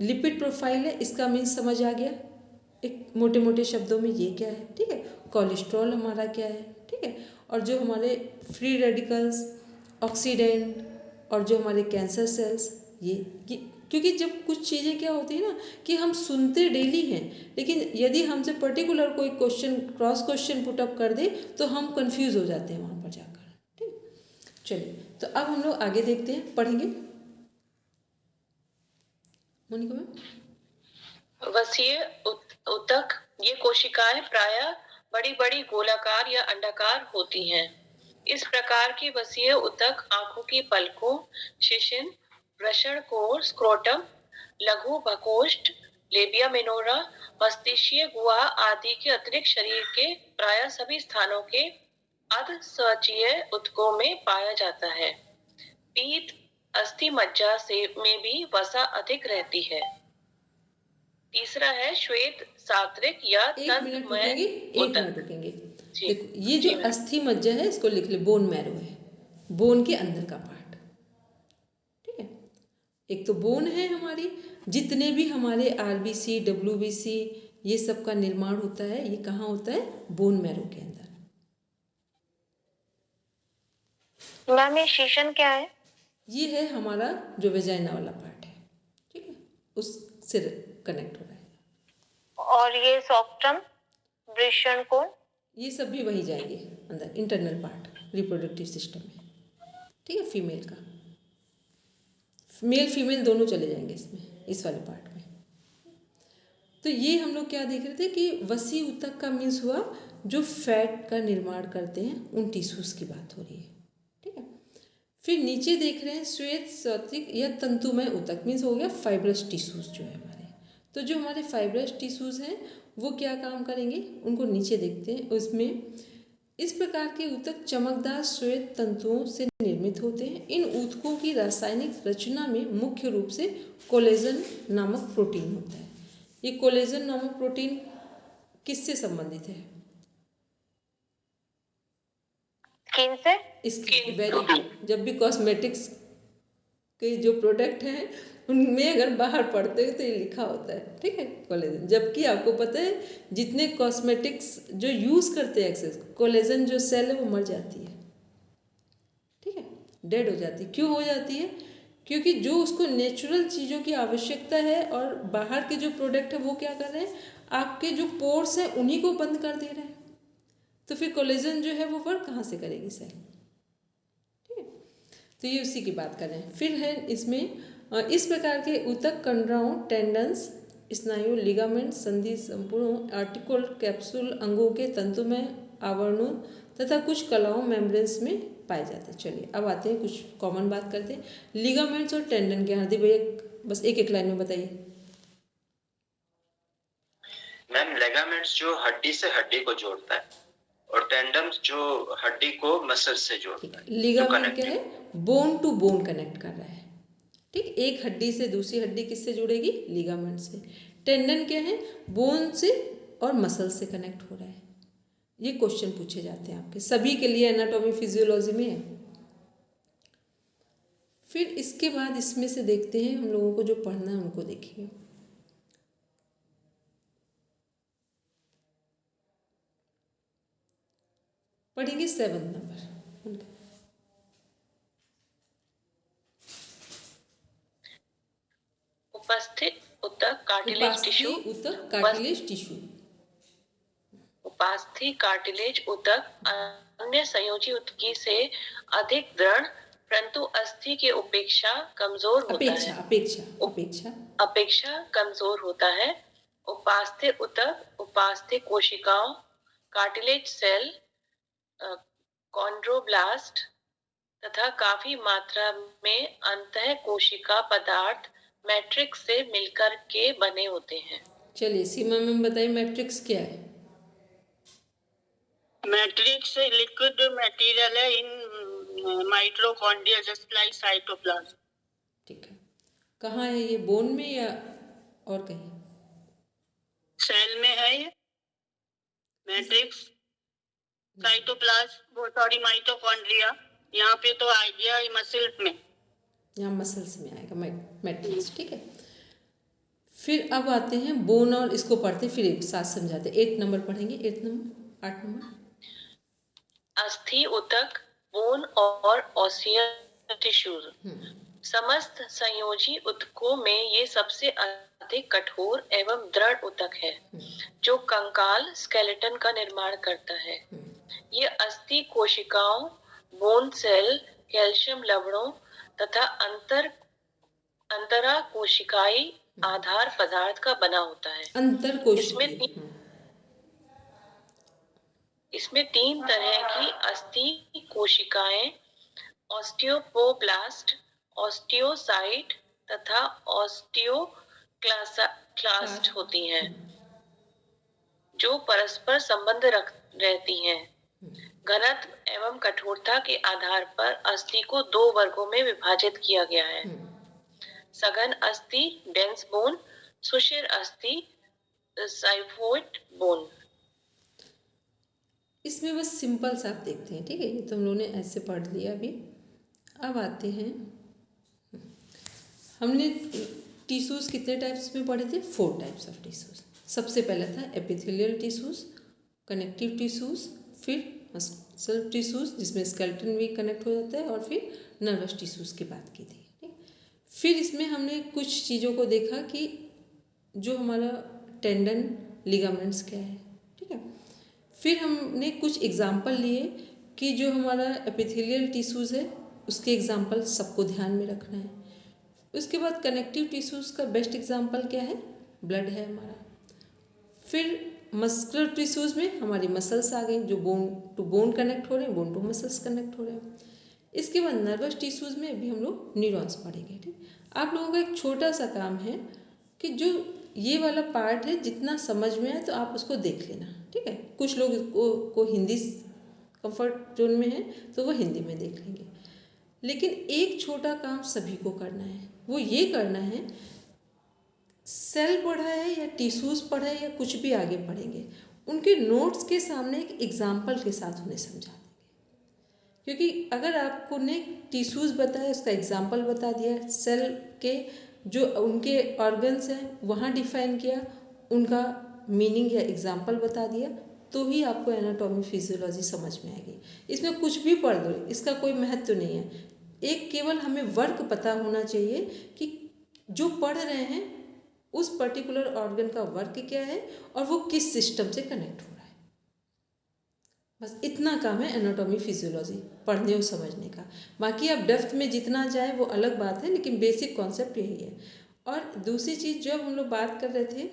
S1: लिपिड प्रोफाइल है इसका मीन्स समझ आ गया, एक मोटे मोटे शब्दों में ये क्या है, ठीक है। कोलेस्ट्रॉल हमारा क्या है, ठीक है। और जो हमारे फ्री रेडिकल्स, ऑक्सीडेंट और जो हमारे कैंसर सेल्स, ये क्योंकि जब कुछ चीज़ें क्या होती है ना कि हम सुनते डेली हैं, लेकिन यदि हमसे पर्टिकुलर कोई क्वेश्चन, क्रॉस क्वेश्चन पुटअप कर दे तो हम कंफ्यूज हो जाते हैं वहाँ पर जाकर, ठीक। चलिए, तो अब हम लोग आगे देखते हैं, पढ़ेंगे मोनिका मैम।
S4: वसीय ऊतक, ये कोशिकाएं प्रायः बड़ी बड़ी गोलाकार या अंडाकार होती हैं। इस प्रकार की वसीय ऊतक आंखों की पलकों, शिशिन, वृषण कोर, स्क्रोटम, लघु प्रकोष्ठ, लेबिया मिनोरा, मस्तिष्कीय गुहा आदि के अतिरिक्त शरीर के प्रायः सभी स्थानों के अधस्वचीय ऊतकों में पाया जाता है। पीत, अस्थि मज्जा से में भी वसा अधिक रहती है। तीसरा है श्वेत सात्रिक या तंतुमय ऊतक।
S1: रुकेंगे। देखो, ये जो अस्थि मज्जा है इसको लिख ले, बोन मैरो है, बोन के अंदर का पार्ट, ठीक है। एक तो बोन है हमारी, जितने भी हमारे आरबीसी, डब्ल्यूबीसी, ये सब का निर्माण होता है, ये कहाँ होता है, बोन मैरो के अंदर।
S6: मैम ये शीशन क्या है?
S1: ये है हमारा जो वेजाइना वाला पार्ट है, ठीक है, उससे कनेक्ट हो रहा है।
S6: और ये सॉफ्टम, वृषण कोण, ये
S1: सब भी वही जाएंगे अंदर, इंटरनल पार्ट, रिप्रोडक्टिव सिस्टम में, ठीक है। फीमेल का, मेल फीमेल दोनों चले जाएंगे इसमें, इस वाले पार्ट में। तो ये हम लोग क्या देख रहे थे कि वसी ऊतक का मीन्स हुआ जो फैट का निर्माण करते हैं, उन टिश्यूज की बात हो रही है, ठीक है। फिर नीचे देख रहे हैं श्वेत सात्विक या तंतुमय ऊतक, मीन्स हो गया फाइब्रस टिश्यूज जो है हमारे। तो जो हमारे फाइब्रस टिश्यूज हैं वो क्या काम करेंगे, उनको नीचे देखते हैं। उसमें इस प्रकार के ऊतक चमकदार श्वेत तंतुओं से निर्मित होते हैं। इन ऊतकों की रासायनिक रचना में मुख्य रूप से कोलेजन नामक प्रोटीन होता है। ये कोलेजन नामक प्रोटीन किससे संबंधित है,
S6: स्किन से,
S1: इसकी वेरी गुड। जब भी कॉस्मेटिक्स के जो प्रोडक्ट हैं उनमें अगर बाहर पढ़ते हैं तो ये लिखा होता है, ठीक है, कोलेजन। जबकि आपको पता है जितने कॉस्मेटिक्स जो यूज़ करते हैं एक्सेस, कोलेजन जो सेल है वो मर जाती है, ठीक है, डेड हो जाती है। क्यों हो जाती है, क्योंकि जो उसको नेचुरल चीज़ों की आवश्यकता है और बाहर के जो प्रोडक्ट है वो क्या कर रहे हैं, आपके जो पोर्स हैं उन्हीं को बंद कर दे रहे हैं। तो फिर कोलेजन जो है वो वर्क कहाँ से करेगी सेल, ठीक है। तो ये उसी की बात कर रहे हैं। फिर है इसमें इस प्रकार के ऊतक कंडराओं, टेंडन्स, स्नायु, लिगामेंट, संधि, संपूर्ण आर्टिकुल, कैप्सूल, अंगों के तंतुमय आवरणों तथा कुछ कलाओं मेम्ब्रेन्स में पाए जाते हैं। चलिए अब आते हैं कुछ कॉमन बात करते हैं। लिगामेंट्स और टेंडन के, हार्दिक भैया बस एक एक लाइन में बताइए।
S7: मैम लेगामेंट्स जो हड्डी से हड्डी को जोड़ता है और टेंडन्स जो हड्डी को मसल से जोड़ता है।
S1: लिगामेंट क्या है? बोन टू बोन कनेक्ट कर रहा है, ठीक। एक हड्डी से दूसरी हड्डी किससे जुड़ेगी? लिगामेंट से। टेंडन क्या है? बोन से और मसल से कनेक्ट हो रहा है। ये क्वेश्चन पूछे जाते हैं आपके सभी के लिए एनाटॉमी फिजियोलॉजी में है। फिर इसके बाद इसमें से देखते हैं हम लोगों को जो पढ़ना है उनको देखिए। पढ़ेंगे 7 नंबर।
S4: उपस्थित ऊतक कार्टिलेज टिश्यू।
S1: ऊतक कार्टिलेज टिश्यू।
S4: उपास्थि कार्टिलेज ऊतक अन्य संयोजी ऊतकी से अधिक दृढ़ परंतु अस्थि के अपेक्षा कमजोर होता है। अपेक्षा कमजोर होता है। उपास्थि ऊतक उपास्थि कोशिकाओं कार्टिलेज सेल कॉन्ड्रोब्लास्ट तथा काफी मात्रा में अंतः कोशिका पदार्थ मैट्रिक्स से मिलकर के बने होते हैं।
S1: चलिए सीमा मैम बताइए मैट्रिक्स क्या है?
S5: मैट्रिक्स लिक्विड मटेरियल है in mitochondria just like cytoplasm.
S1: ठीक है, कहाँ है ये? बोन में या और कहीं?
S5: सेल में है ये मैट्रिक्स। साइटोप्लाज्म सॉरी माइटोकॉन्ड्रिया यहाँ पे तो आ गया मसल में,
S1: यहाँ मसल्स में आएगा मैट्रिक्स, ठीक है। फिर अब आते हैं बोन और इसको पढ़ते फिर एक साथ समझाते। 8 नंबर पढ़ेंगे। 8 नंबर 8 नंबर
S4: अस्थि ऊतक बोन और ऑसियल टिश्यूज। समस्त संयोजी ऊतकों में ये सबसे अधिक कठोर एवं दृढ़ ऊतक है जो कंकाल स्केलेटन का निर्माण करता है। ये अस्थि कोशिकाओं बोन सेल कैल्शियम लवणों तथा अंतरा कोशिकाई आधार पदार्थ का बना होता है। इसमें 3 तरह की अस्थि कोशिकाएं ऑस्टियोब्लास्ट, ऑस्टियोसाइट तथा ऑस्टियोक्लास्ट होती हैं जो परस्पर संबंध रहती हैं। घनत्व एवं कठोरता के आधार पर अस्थि को 2 वर्गों में विभाजित किया गया है। सघन अस्थि डेंस बोन, सुषिर अस्थि साइफोइड बोन।
S1: इसमें बस सिंपल सा आप देखते हैं, ठीक है। ये तो हम लोगों ने ऐसे पढ़ लिया अभी। अब आते हैं, हमने टिश्यूज़ कितने टाइप्स में पढ़े थे? 4 टाइप्स ऑफ टिश्यूज़। सबसे पहला था एपिथेलियल टिश्यूज़, कनेक्टिव टिश्यूज़, फिर मसल टिश्यूज़ जिसमें स्केलेटन भी कनेक्ट हो जाता है, और फिर नर्वस टिश्यूज़ की बात की थी, ठीक। फिर इसमें हमने कुछ चीज़ों को देखा कि जो हमारा टेंडन लिगामेंट्स क्या है, ठीक है। फिर हमने कुछ एग्जाम्पल लिए कि जो हमारा एपिथेलियल टिश्यूज़ है उसके एग्जाम्पल सबको ध्यान में रखना है। उसके बाद कनेक्टिव टिश्यूज़ का बेस्ट एग्जाम्पल क्या है? ब्लड है हमारा। फिर मस्कुलर टिश्यूज़ में हमारी मसल्स आ गई जो बोन टू बोन कनेक्ट हो रहे हैं, बोन टू मसल्स कनेक्ट हो रहे हैं। इसके बाद नर्वस टिश्यूज़ में अभी हम लोग न्यूरॉन्स पढ़ेंगे, ठीक। आप लोगों का एक छोटा सा काम है कि जो ये वाला पार्ट है जितना समझ में आए तो आप उसको देख लेना, ठीक है। कुछ लोग को हिंदी कंफर्ट जोन में है तो वो हिंदी में देख लेंगे, लेकिन एक छोटा काम सभी को करना है। वो ये करना है, सेल पढ़ा है या टिश्यूज़ पढ़ा है या कुछ भी आगे पढ़ेंगे, उनके नोट्स के सामने एक एग्जाम्पल के साथ उन्हें समझा देंगे। क्योंकि अगर आपको ने टिश्यूज़ बताया, उसका एग्जाम्पल बता दिया, सेल के जो उनके ऑर्गन्स हैं वहाँ डिफाइन किया, उनका मीनिंग या एग्जाम्पल बता दिया, तो ही आपको एनाटॉमी फिजियोलॉजी समझ में आएगी। इसमें कुछ भी पढ़ दो, इसका कोई महत्व नहीं है। एक केवल हमें वर्क पता होना चाहिए कि जो पढ़ रहे हैं उस पर्टिकुलर ऑर्गन का वर्क क्या है और वो किस सिस्टम से कनेक्ट हो रहा है। बस इतना काम है एनाटॉमी फिजियोलॉजी पढ़ने और समझने का। बाकी आप डेप्थ में जितना जाए वो अलग बात है, लेकिन बेसिक कॉन्सेप्ट यही है। और दूसरी चीज़ जो हम लोग बात कर रहे थे,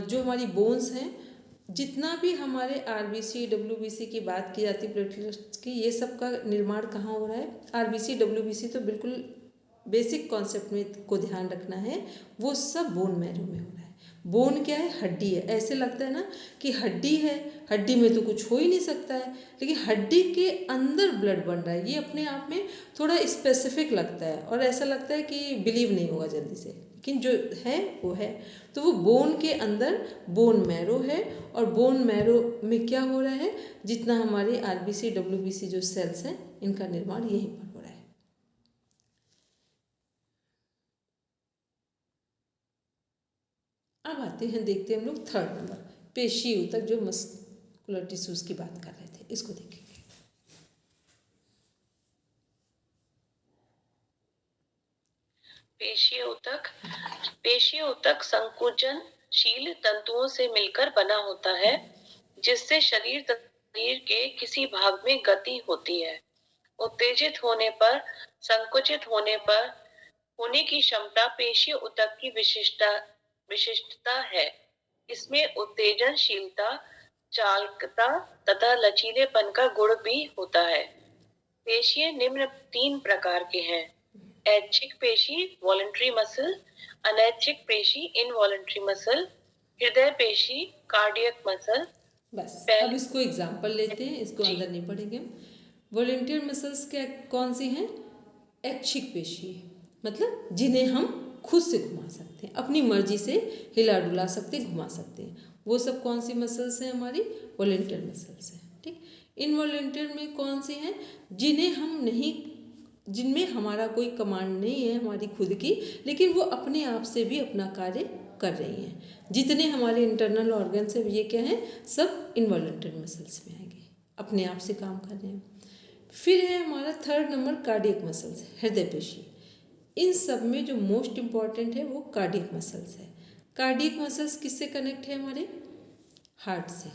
S1: जो हमारी बोन्स हैं जितना भी हमारे आरबीसी डब्ल्यूबीसी की बात की जाती है प्लेटलेट्स की, ये सब का निर्माण कहाँ हो रहा है? आरबीसी डब्ल्यूबीसी तो बिल्कुल बेसिक कॉन्सेप्ट में को ध्यान रखना है, वो सब बोन मैरो में हो रहा है। बोन क्या है? हड्डी है। ऐसे लगता है ना कि हड्डी है, हड्डी में तो कुछ हो ही नहीं सकता है, लेकिन हड्डी के अंदर ब्लड बन रहा है। ये अपने आप में थोड़ा स्पेसिफिक लगता है और ऐसा लगता है कि बिलीव नहीं होगा जल्दी से, लेकिन जो है वो है। तो वो बोन के अंदर बोन मैरो है, और बोन मैरो में क्या हो रहा है? जितना हमारे आरबीसी डब्ल्यूबीसी जो सेल्स हैं, इनका निर्माण यहीं पर हो रहा है। अब आते हैं, देखते हैं हम लोग थर्ड नंबर, पेशी ऊतक, जो मस्कुलर टिश्यूज की बात कर रहे थे, इसको देखेंगे।
S4: पेशीय ऊतक। पेशीय ऊतक संकुचनशील तंतुओं से मिलकर बना होता है, जिससे शरीर के किसी भाग में गति होती है। उत्तेजित होने पर, संकुचित होने की क्षमता पेशीय ऊतक की विशिष्टता है। इसमें उत्तेजनशीलता, चालकता तथा लचीलेपन का गुण भी होता है। पेशीय निम्न 3 प्रकार के हैं: ऐच्छिक पेशी वॉलंटरी मसल, अनैच्छिक पेशी इनवॉलंटरी मसल, हृदय पेशी कार्डियक मसल।
S1: बस अब इसको एग्जाम्पल लेते हैं, इसको अंदर नहीं पढ़ेंगे हम। वॉलंटियर मसल्स क्या कौन सी हैं? ऐच्छिक पेशी, मतलब जिन्हें हम खुद से घुमा सकते हैं, अपनी मर्जी से हिला डुला सकते, घुमा सकते हैं। वो सब कौन सी मसल्स हैं? हमारी वॉलंटियर मसल्स हैं। ठीक। इनवॉलंटियर में कौन सी हैं? जिन्हें हम नहीं, जिनमें हमारा कोई कमांड नहीं है हमारी खुद की, लेकिन वो अपने आप से भी अपना कार्य कर रही हैं। जितने हमारे इंटरनल ऑर्गन्स हैं, ये क्या हैं? सब इनवॉलंटियर मसल्स में आएंगे, अपने आप से काम कर रहे हैं। फिर है हमारा थर्ड नंबर कार्डियक मसल्स, हृदय पेशी। इन सब में जो मोस्ट इम्पॉर्टेंट है वो कार्डियक मसल्स है। कार्डियक मसल्स किससे कनेक्ट है? हमारे हार्ट से।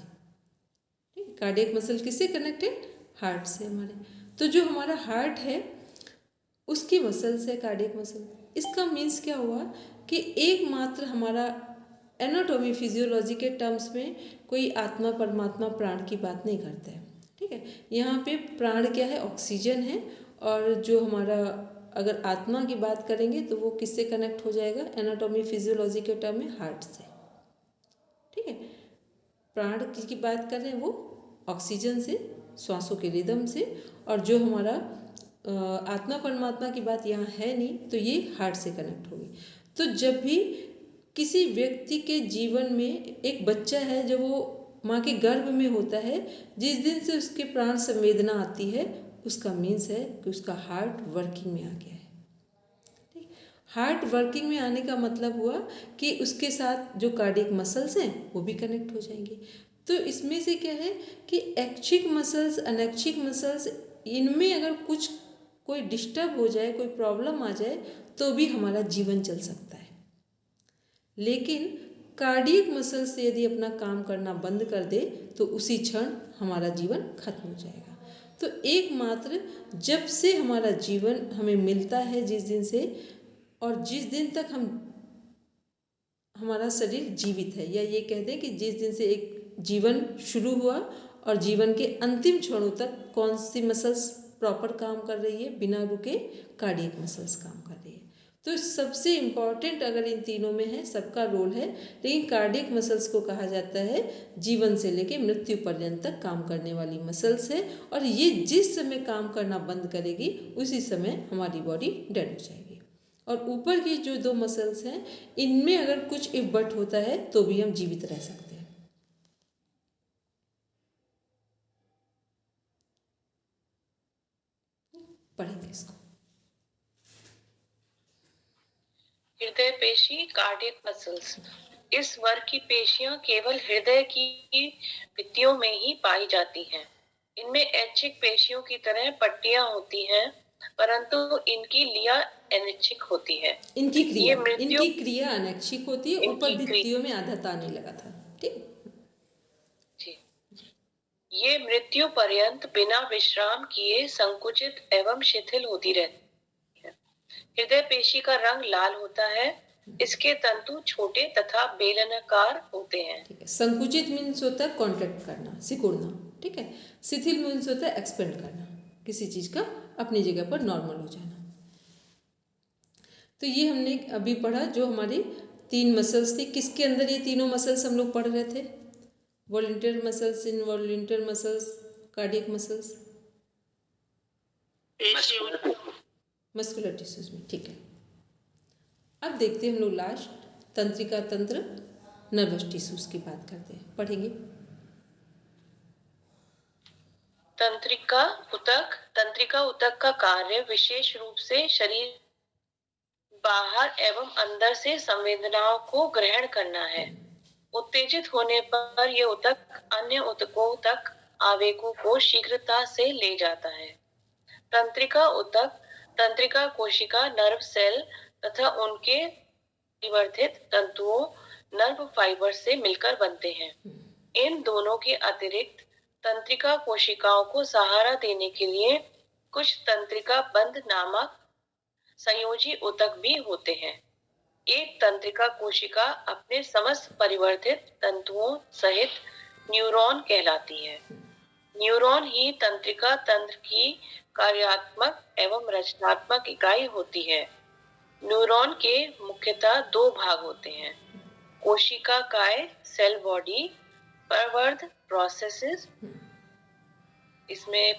S1: ठीक, कार्डियक मसल किससे कनेक्ट है? हार्ट से हमारे। तो जो हमारा हार्ट है उसकी मसल्स है कार्डियक मसल। इसका मीन्स क्या हुआ कि एकमात्र हमारा एनाटॉमी फिजियोलॉजी के टर्म्स में कोई आत्मा परमात्मा प्राण की बात नहीं करता है। ठीक है, यहाँ पे प्राण क्या है? ऑक्सीजन है। और जो हमारा, अगर आत्मा की बात करेंगे तो वो किससे कनेक्ट हो जाएगा एनाटॉमी फिजियोलॉजी के टर्म में? हार्ट से। ठीक है, प्राण की बात कर रहे हैं वो ऑक्सीजन से, श्वासों के रिदम से। और जो हमारा आत्मा परमात्मा की बात यहाँ है नहीं, तो ये हार्ट से कनेक्ट होगी। तो जब भी किसी व्यक्ति के जीवन में एक बच्चा है, जब वो माँ के गर्भ में होता है, जिस दिन से उसके प्राण संवेदना आती है, उसका मीन्स है कि उसका हार्ट वर्किंग में आ गया है। ठीक, हार्ट वर्किंग में आने का मतलब हुआ कि उसके साथ जो कार्डियक मसल्स हैं वो भी कनेक्ट हो जाएंगे। तो इसमें से क्या है कि ऐच्छिक मसल्स, अनैच्छिक मसल्स, इनमें अगर कुछ कोई डिस्टर्ब हो जाए, कोई प्रॉब्लम आ जाए, तो भी हमारा जीवन चल सकता है। लेकिन कार्डियक मसल से यदि अपना काम करना बंद कर दे तो उसी क्षण हमारा जीवन खत्म हो जाएगा। तो एकमात्र जब से हमारा जीवन हमें मिलता है, जिस दिन से, और जिस दिन तक हमारा शरीर जीवित है, या ये कह दें कि जिस दिन से एक जीवन शुरू हुआ और जीवन के अंतिम क्षणों तक कौन सी मसल्स प्रॉपर काम कर रही है? बिना रुके कार्डियक मसल्स काम कर रही है। तो सबसे इम्पॉर्टेंट अगर इन तीनों में है, सबका रोल है, लेकिन कार्डियक मसल्स को कहा जाता है जीवन से लेकर मृत्यु पर्यंत तक काम करने वाली मसल्स है। और ये जिस समय काम करना बंद करेगी उसी समय हमारी बॉडी डेड हो जाएगी। और ऊपर की जो 2 मसल्स हैं, इनमें अगर कुछ इफबट होता है तो भी हम जीवित रह सकते हैं। पढ़ेंगे इसको।
S4: हृदय पेशी कार्डियक मसल्स। इस वर्ग की पेशियां केवल हृदय की भित्तियों में ही पाई जाती हैं। इनमें ऐच्छिक पेशियों की तरह पट्टियां होती हैं, परंतु इनकी लिया अनैच्छिक होती है।
S1: इनकी क्रिया अनैच्छिक होती है। ऊपर भित्तियों में आधा ताने लगा था। ठीक
S4: जी, ये मृत्यु पर्यंत बिना विश्राम किए संकुचित एवं शिथिल होती रहती है। हृदय पेशी का रंग लाल होता है इसके तंतु छोटे तथा बेलनाकार होते हैं।
S1: ठीक है। संकुचित मीन्स होता है कॉन्ट्रैक्ट करना, सिकुड़ना। ठीक है। शिथिल मीन्स होता है एक्सपेंड करना, किसी चीज का अपनी जगह पर नॉर्मल हो जाना। तो ये हमने अभी पढ़ा जो हमारी 3 मसल्स थी। किसके अंदर ये तीनों मसल्स हम लोग पढ़ रहे थे? Voluntary muscles, involuntary muscles, cardiac muscles, muscular tissues में। ठीक है। अब देखते हैं हम लोग लास्ट तंत्रिका तंत्र, नर्वस टिश्यूज की बात करते हैं, पढ़ेंगे।
S4: तंत्रिका ऊतक का कार्य विशेष रूप से शरीर बाहर एवं अंदर से संवेदनाओं को ग्रहण करना है। उत्तेजित होने पर यह ऊतक अन्य ऊतकों तक आवेगों को शीघ्रता से ले जाता है। तंत्रिका ऊतक तंत्रिका कोशिका, नर्व सेल तथा उनके परिवर्धित तंतुओं, नर्व फाइबर से मिलकर बनते हैं। इन दोनों के अतिरिक्त तंत्रिका कोशिकाओं को सहारा देने के लिए कुछ तंत्रिका बंध नामक संयोजी ऊतक भी होते हैं। एक तंत्रिका कोशिका अपने समस्त परिवर्धित तंतुओं सहित न्यूरॉन कहलाती है। न्यूरॉन ही तंत्रिका तंत्र की कार्यात्मक एवं रचनात्मक इकाई होती है। न्यूरॉन के मुख्यतः 2 भाग होते हैं: कोशिका काय सेल बॉडी, प्रवर्ध प्रोसेसेस, इसमें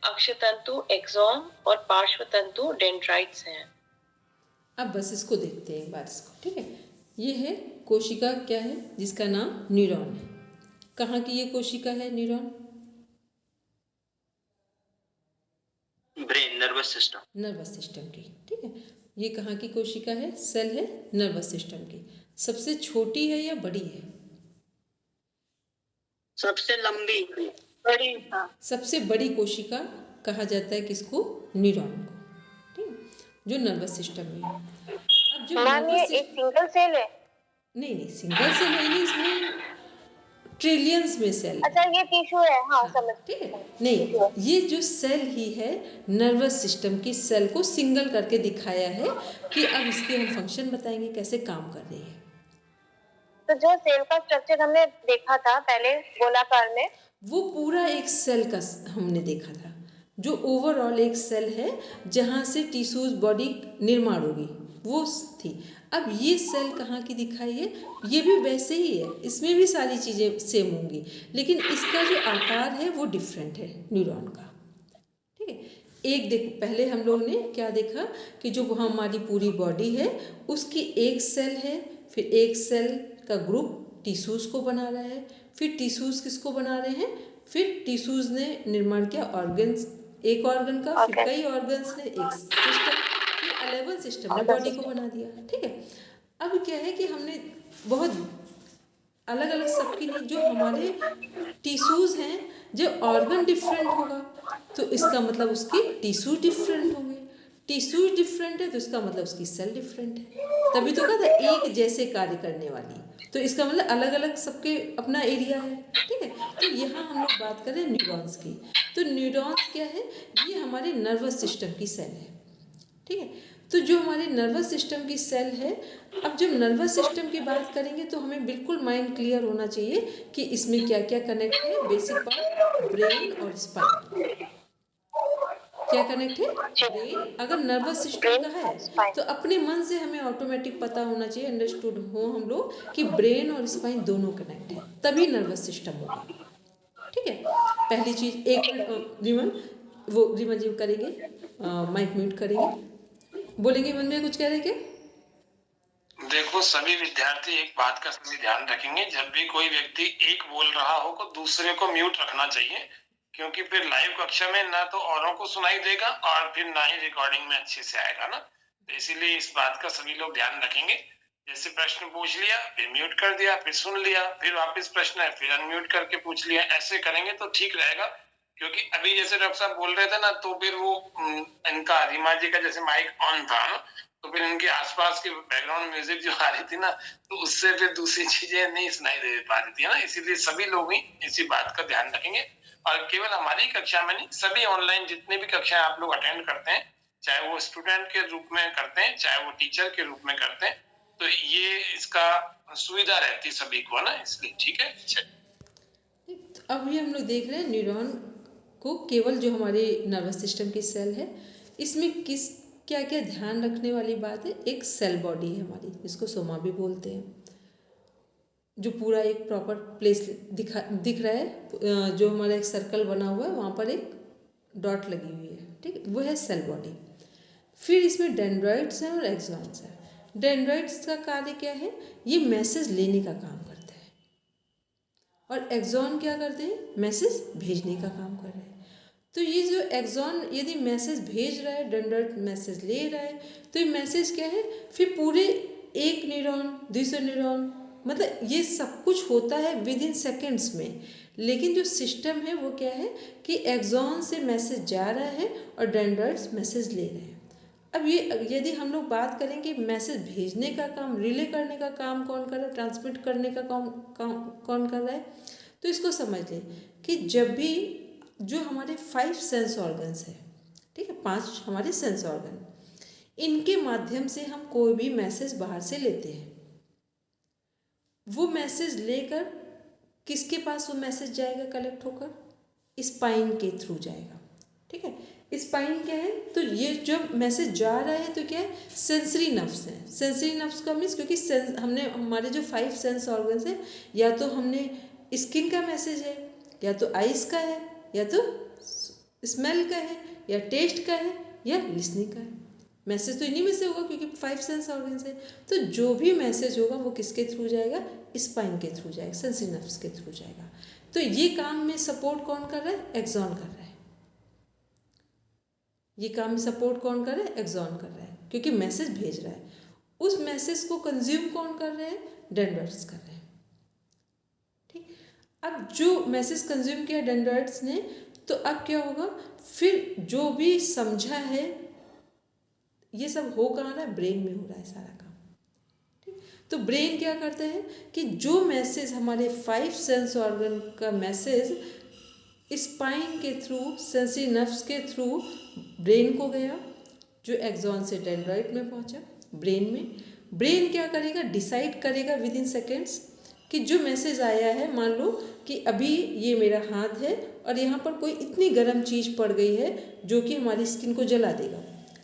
S4: अक्षतंतु एक्सॉन और पार्श्वतंतु डेंड्राइट्स हैं।
S1: अब बस इसको देखते हैं एक बार इसको। ठीक है। ये है कोशिका, क्या है जिसका नाम न्यूरॉन है। कहाँ की ये कोशिका है neuron?
S7: Brain, nervous system,
S1: nervous system की। ठीक है। ये कहाँ की कोशिका है? सेल है नर्वस सिस्टम की। सबसे छोटी है या बड़ी है?
S5: सबसे लंबी, बड़ी।
S1: सबसे बड़ी कोशिका कहा जाता है किसको? न्यूरॉन को। ठीक है। जो नर्वस सिस्टम में है। अब जो
S6: मैम ये एक सिंगल सेल है?
S1: नहीं, सिंगल सेल है नहीं, इसमें ट्रिलियंस में सेल।
S6: अच्छा, ये टिश्यू है। हाँ, समझ।
S1: ठीक है। नहीं, ये जो सेल ही है नर्वस सिस्टम की सेल को सिंगल करके दिखाया है कि अब इसके हम फंक्शन बताएंगे कैसे काम कर रही है।
S6: तो जो सेल का स्ट्रक्चर हमने देखा था पहले गोलाकार में,
S1: वो पूरा एक सेल का हमने देखा था, जो ओवरऑल एक सेल है जहाँ से टिश्यूज बॉडी निर्माण होगी, वो थी। अब ये सेल कहाँ की दिखाई है? ये भी वैसे ही है, इसमें भी सारी चीज़ें सेम होंगी, लेकिन इसका जो आकार है वो डिफरेंट है न्यूरॉन का। ठीक है। एक देखो, पहले हम लोग ने क्या देखा कि जो हमारी पूरी बॉडी है उसकी एक सेल है, फिर एक सेल का ग्रुप टिश्यूज को बना रहा है, फिर टिश्यूज किसको बना रहे हैं, फिर टिश्यूज ने निर्माण किया ऑर्गन्स, एक ऑर्गन का, फिर कई ऑर्गन्स ने एक सिस्टम, फिर 11 सिस्टम ने बॉडी को बना दिया। ठीक है। अब क्या है कि हमने बहुत अलग अलग सबकी नहीं, जो हमारे टिश्यूज हैं, जो ऑर्गन डिफरेंट होगा तो इसका मतलब उसकी टिश्यू डिफरेंट होंगे, टिश्यू डिफरेंट है तो इसका मतलब उसकी सेल डिफरेंट है। तभी तो कहा था एक जैसे कार्य करने वाली, तो इसका मतलब अलग अलग सबके अपना एरिया है। ठीक है। तो यहाँ हम लोग बात करें न्यूरॉन्स की, तो न्यूरॉन्स क्या है? ये हमारे नर्वस सिस्टम की सेल है। ठीक है। तो जो हमारे नर्वस सिस्टम की सेल है, अब जब नर्वस सिस्टम की बात करेंगे तो हमें बिल्कुल माइंड क्लियर होना चाहिए कि इसमें क्या क्या कनेक्ट है। बेसिक पार्ट ब्रेन और स्पाइन, क्या कनेक्ट है? ब्रेन। अगर नर्वस सिस्टम का है तो अपने मन से हमें ऑटोमेटिक पता होना चाहिए, अंडरस्टूड हो हम लोग कि ब्रेन और स्पाइन दोनों कनेक्ट है, तभी नर्वस सिस्टम होगा। ठीक है। पहली चीज, एक मिनट रिमन जी करेंगे, माइक म्यूट करेंगे, बोलेंगे मन में कुछ कह रहे क्या?
S2: देखो, सभी विद्यार्थी एक बात का सभी ध्यान रखेंगे, जब भी कोई व्यक्ति एक बोल रहा हो तो दूसरे को म्यूट रखना चाहिए, क्योंकि फिर लाइव कक्षा में ना तो औरों को सुनाई देगा और फिर ना ही रिकॉर्डिंग में अच्छे से आएगा ना। तो इसीलिए इस बात का सभी लोग ध्यान रखेंगे। जैसे प्रश्न पूछ लिया, फिर म्यूट कर दिया, फिर सुन लिया, फिर वापस प्रश्न है, फिर अनम्यूट करके पूछ लिया, ऐसे करेंगे तो ठीक रहेगा। क्योंकि अभी जैसे डॉक्टर साहब बोल रहे थे ना, तो फिर वो इनका रीमा जी का जैसे माइक ऑन था ना, तो फिर इनके आसपास की बैकग्राउंड म्यूजिक जो आ रही थी ना, तो उससे फिर दूसरी चीजें नहीं सुनाई दे पा रही थी ना। इसीलिए सभी लोग ही इसी बात का ध्यान रखेंगे। और केवल हमारी कक्षा में नहीं, सभी ऑनलाइन जितने भी कक्षाएं आप लोग अटेंड करते हैं, चाहे वो स्टूडेंट के रूप में करते हैं, चाहे वो टीचर के रूप में करते हैं, तो ये इसका सुविधा रहती सभी को ना, इसलिए ठीक है।
S1: अब ये हम लोग देख रहे हैं न्यूरॉन को केवल जो हमारे नर्वस सिस्टम की सेल है, इसमें किस क्या क्या ध्यान रखने वाली बात है। एक सेल बॉडी है हमारी, जिसको सोमा भी बोलते हैं, जो पूरा एक प्रॉपर प्लेस दिख रहा है। जो हमारा एक सर्कल बना हुआ है, वहाँ पर एक डॉट लगी हुई है, ठीक है, वो है सेल बॉडी। फिर इसमें डेंड्राइट्स हैं और एक्सॉन्स हैं। डेंड्राइट्स का कार्य क्या है? ये मैसेज लेने का काम करता है, और एक्सॉन क्या करते हैं? मैसेज भेजने का काम कर रहे हैं। तो ये जो एक्सॉन यदि मैसेज भेज रहा है, डेंड्राइट मैसेज ले रहा है, तो ये मैसेज क्या है? फिर पूरे एक न्यूरॉन, दूसरे न्यूरॉन, मतलब ये सब कुछ होता है विद इन सेकेंड्स में। लेकिन जो सिस्टम है वो क्या है कि एक्सॉन से मैसेज जा रहा है और डेंड्राइट्स मैसेज ले रहे हैं। अब ये यदि हम लोग बात करें कि मैसेज भेजने का काम, रिले करने का काम कौन कर रहा है, ट्रांसमिट करने का काम कौन कर रहा है, तो इसको समझ लें कि जब भी जो हमारे 5 सेंस ऑर्गन्स है, ठीक है, 5 हमारे सेंस ऑर्गन, इनके माध्यम से हम कोई भी मैसेज बाहर से लेते हैं। वो मैसेज लेकर किसके पास वो मैसेज जाएगा कलेक्ट होकर? स्पाइन के थ्रू जाएगा, ठीक है। स्पाइन क्या है? तो ये जब मैसेज जा रहा है तो क्या है? सेंसरी नर्व्स है। सेंसरी नर्व्स का मीन्स, क्योंकि हमने हमारे जो 5 सेंस ऑर्गन्स है, या तो हमने स्किन का मैसेज है, या तो आइज का है, या तो स्मेल का है, या टेस्ट का है, या लिसनिंग का है। मैसेज तो इन्हीं में से होगा, क्योंकि 5 सेंस ऑर्गन्स है। तो जो भी मैसेज होगा वो किसके थ्रू जाएगा? स्पाइन के थ्रू जाएगा, सेंसरी नर्व्स के थ्रू जाएगा। तो ये काम में सपोर्ट कौन कर रहा है? एक्सॉन कर रहा है। ये काम में सपोर्ट कौन कर रहा है? एक्सॉन कर रहा है, क्योंकि मैसेज भेज रहा है। उस मैसेज को कंज्यूम कौन कर रहे हैं? डेंड्राइट्स कर रहे हैं, ठीक। अब जो मैसेज कंज्यूम किया डेंड्राइट्स ने, तो अब क्या होगा? फिर जो भी समझा है, ये सब हो कहाँ रहा है? ब्रेन में हो रहा है सारा काम, ठीक। तो ब्रेन क्या करता है कि जो मैसेज हमारे 5 सेंस ऑर्गन का मैसेज स्पाइन के थ्रू, सेंसरी नर्व्स के थ्रू ब्रेन को गया, जो एक्सॉन से डेंड्राइट में पहुंचा ब्रेन में। ब्रेन क्या करेगा? डिसाइड करेगा विद इन सेकेंड्स कि जो मैसेज आया है, मान लो कि अभी ये मेरा हाथ है और यहाँ पर कोई इतनी गर्म चीज़ पड़ गई है जो कि हमारी स्किन को जला देगा,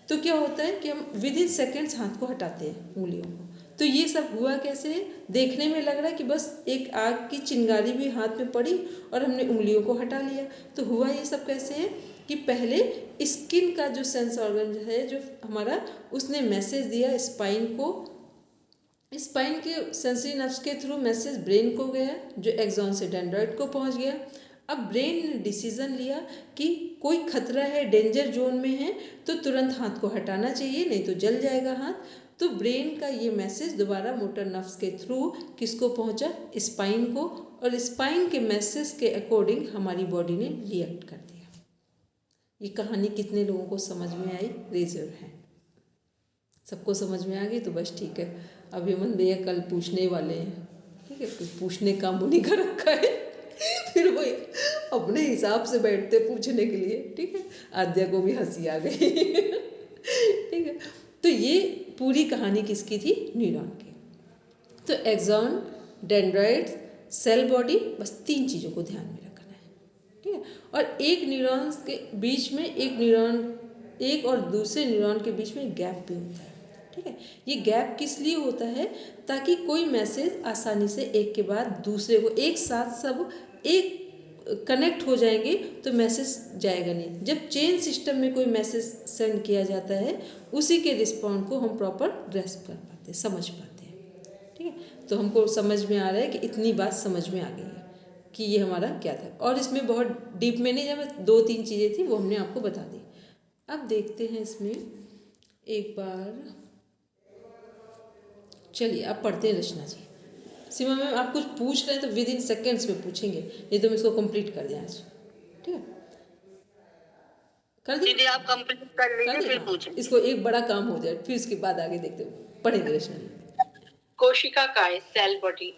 S1: तो क्या होता है कि हम विद इन सेकेंड्स हाथ को हटाते हैं, उंगलियों को। तो ये सब हुआ कैसे है? देखने में लग रहा है कि बस एक आग की चिंगारी भी हाथ में पड़ी और हमने उंगलियों को हटा लिया। तो हुआ ये सब कैसे है कि पहले स्किन का जो सेंस ऑर्गन है जो हमारा, उसने मैसेज दिया स्पाइन को, स्पाइन के सेंसरी नर्व्स के थ्रू मैसेज ब्रेन को गया, जो एक्सॉन से डेंड्राइट को पहुंच गया। अब ब्रेन ने डिसीजन लिया कि कोई खतरा है, डेंजर जोन में है, तो तुरंत हाथ को हटाना चाहिए, नहीं तो जल जाएगा हाथ। तो ब्रेन का ये मैसेज दोबारा मोटर नर्व्स के थ्रू किसको पहुंचा? स्पाइन को, और स्पाइन के मैसेज के अकॉर्डिंग हमारी बॉडी ने रिएक्ट कर दिया। ये कहानी कितने लोगों को समझ में आई? Raise your hand. सबको समझ में आ गई तो बस ठीक है। अब हेमंत भैया कल पूछने वाले हैं, ठीक है, कुछ पूछने का मुँह नहीं कर रखा है फिर वो अपने हिसाब से बैठते पूछने के लिए, ठीक है। आद्या को भी हंसी आ गई ठीक है। तो ये पूरी कहानी किसकी थी? न्यूरॉन की। तो एक्सॉन, डेंड्राइट्स, सेल बॉडी, बस 3 चीज़ों को ध्यान में रखना है, ठीक है। और एक न्यूरॉन के बीच में, एक और दूसरे न्यूरॉन के बीच में गैप भी होता है, ठीक है। ये गैप किस लिए होता है? ताकि कोई मैसेज आसानी से एक के बाद दूसरे को, एक साथ सब एक कनेक्ट हो जाएंगे तो मैसेज जाएगा नहीं। जब चेन सिस्टम में कोई मैसेज सेंड किया जाता है, उसी के रिस्पॉन्ड को हम प्रॉपर ग्रैस्प कर पाते हैं, समझ पाते हैं, ठीक है। तो हमको समझ में आ रहा है कि इतनी बात समझ में आ गई है कि ये हमारा क्या था। और इसमें बहुत डीप में नहीं, जब 2-3 चीज़ें थी वो हमने आपको बता दी। अब देखते हैं इसमें एक बार, चलिए अब पढ़ते हैं रचना जी। सीमा मैम आप कुछ पूछ रहे हैं तो विद इन सेकेंड्स में पूछेंगे, नहीं तो हम इसको कंप्लीट कर दें आज, ठीक है। कर
S5: दीदी आप कंप्लीट कर लीजिए, फिर पूछें।
S1: इसको एक बड़ा काम हो जाए, फिर उसके बाद आगे देखते हैं, पढ़ेंगे रचना।
S4: कोशिका काय, सेल बॉडी।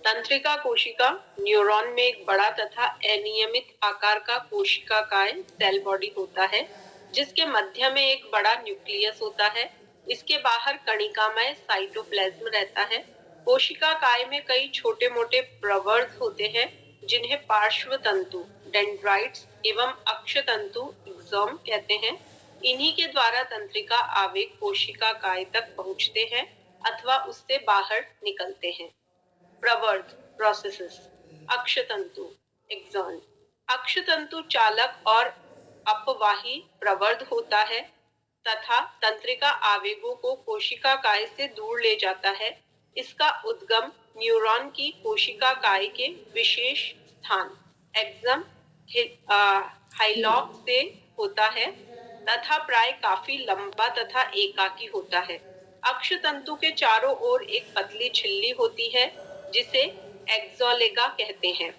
S4: तंत्रिका कोशिका न्यूरॉन में एक बड़ा तथा अनियमित आकार का कोशिका काय, सेल बॉडी होता है, जिसके मध्य में एक बड़ा न्यूक्लियस होता है। इसके बाहर कणिकामय साइटोप्लाज्म रहता है। कोशिका काय में कई छोटे मोटे प्रवर्ध होते हैं जिन्हें पार्श्व तंतु डेंड्राइट्स एवं अक्षतंतु एक्सोम कहते हैं। इन्हीं के द्वारा तंत्रिका आवेग कोशिका काय तक पहुंचते हैं अथवा उससे बाहर निकलते हैं। प्रवर्ध प्रोसेसेस। अक्षतंतु एक्सॉन। अक्षतंतु चालक और अपवाही प्रवर्ध होता है तथा तंत्रिका आवेगों को कोशिका काय से दूर ले जाता है। इसका उद्गम न्यूरॉन की कोशिका काय के विशेष स्थान एक्सम हाइलॉक से होता है तथा प्राय काफी लंबा तथा एकाकी होता है। अक्षतंतु के चारों ओर एक पतली झिल्ली होती है जिसे एक्सोलेगा कहते हैं।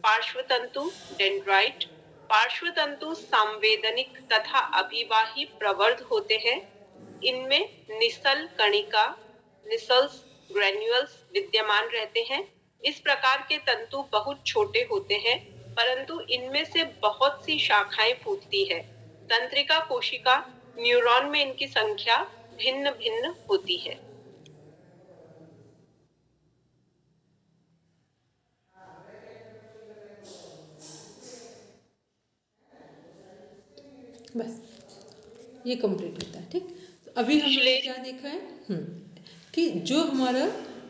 S4: पार्श्वतंतु डेंड्राइट। पार्श्वतंतु संवेदनिक तथा अभिवाही प्रवर्ध होते हैं। इनमें निसल कणिका निसल्स ग्रेन्युल्स विद्यमान रहते हैं। इस प्रकार के तंतु बहुत छोटे होते हैं परंतु इनमें से बहुत सी शाखाएं फूटती है। तंत्रिका कोशिका न्यूरॉन में इनकी संख्या भिन्न भिन्न होती है।
S1: बस ये कंप्लीट होता है। ठीक, तो अभी हमने क्या देखा है कि जो हमारा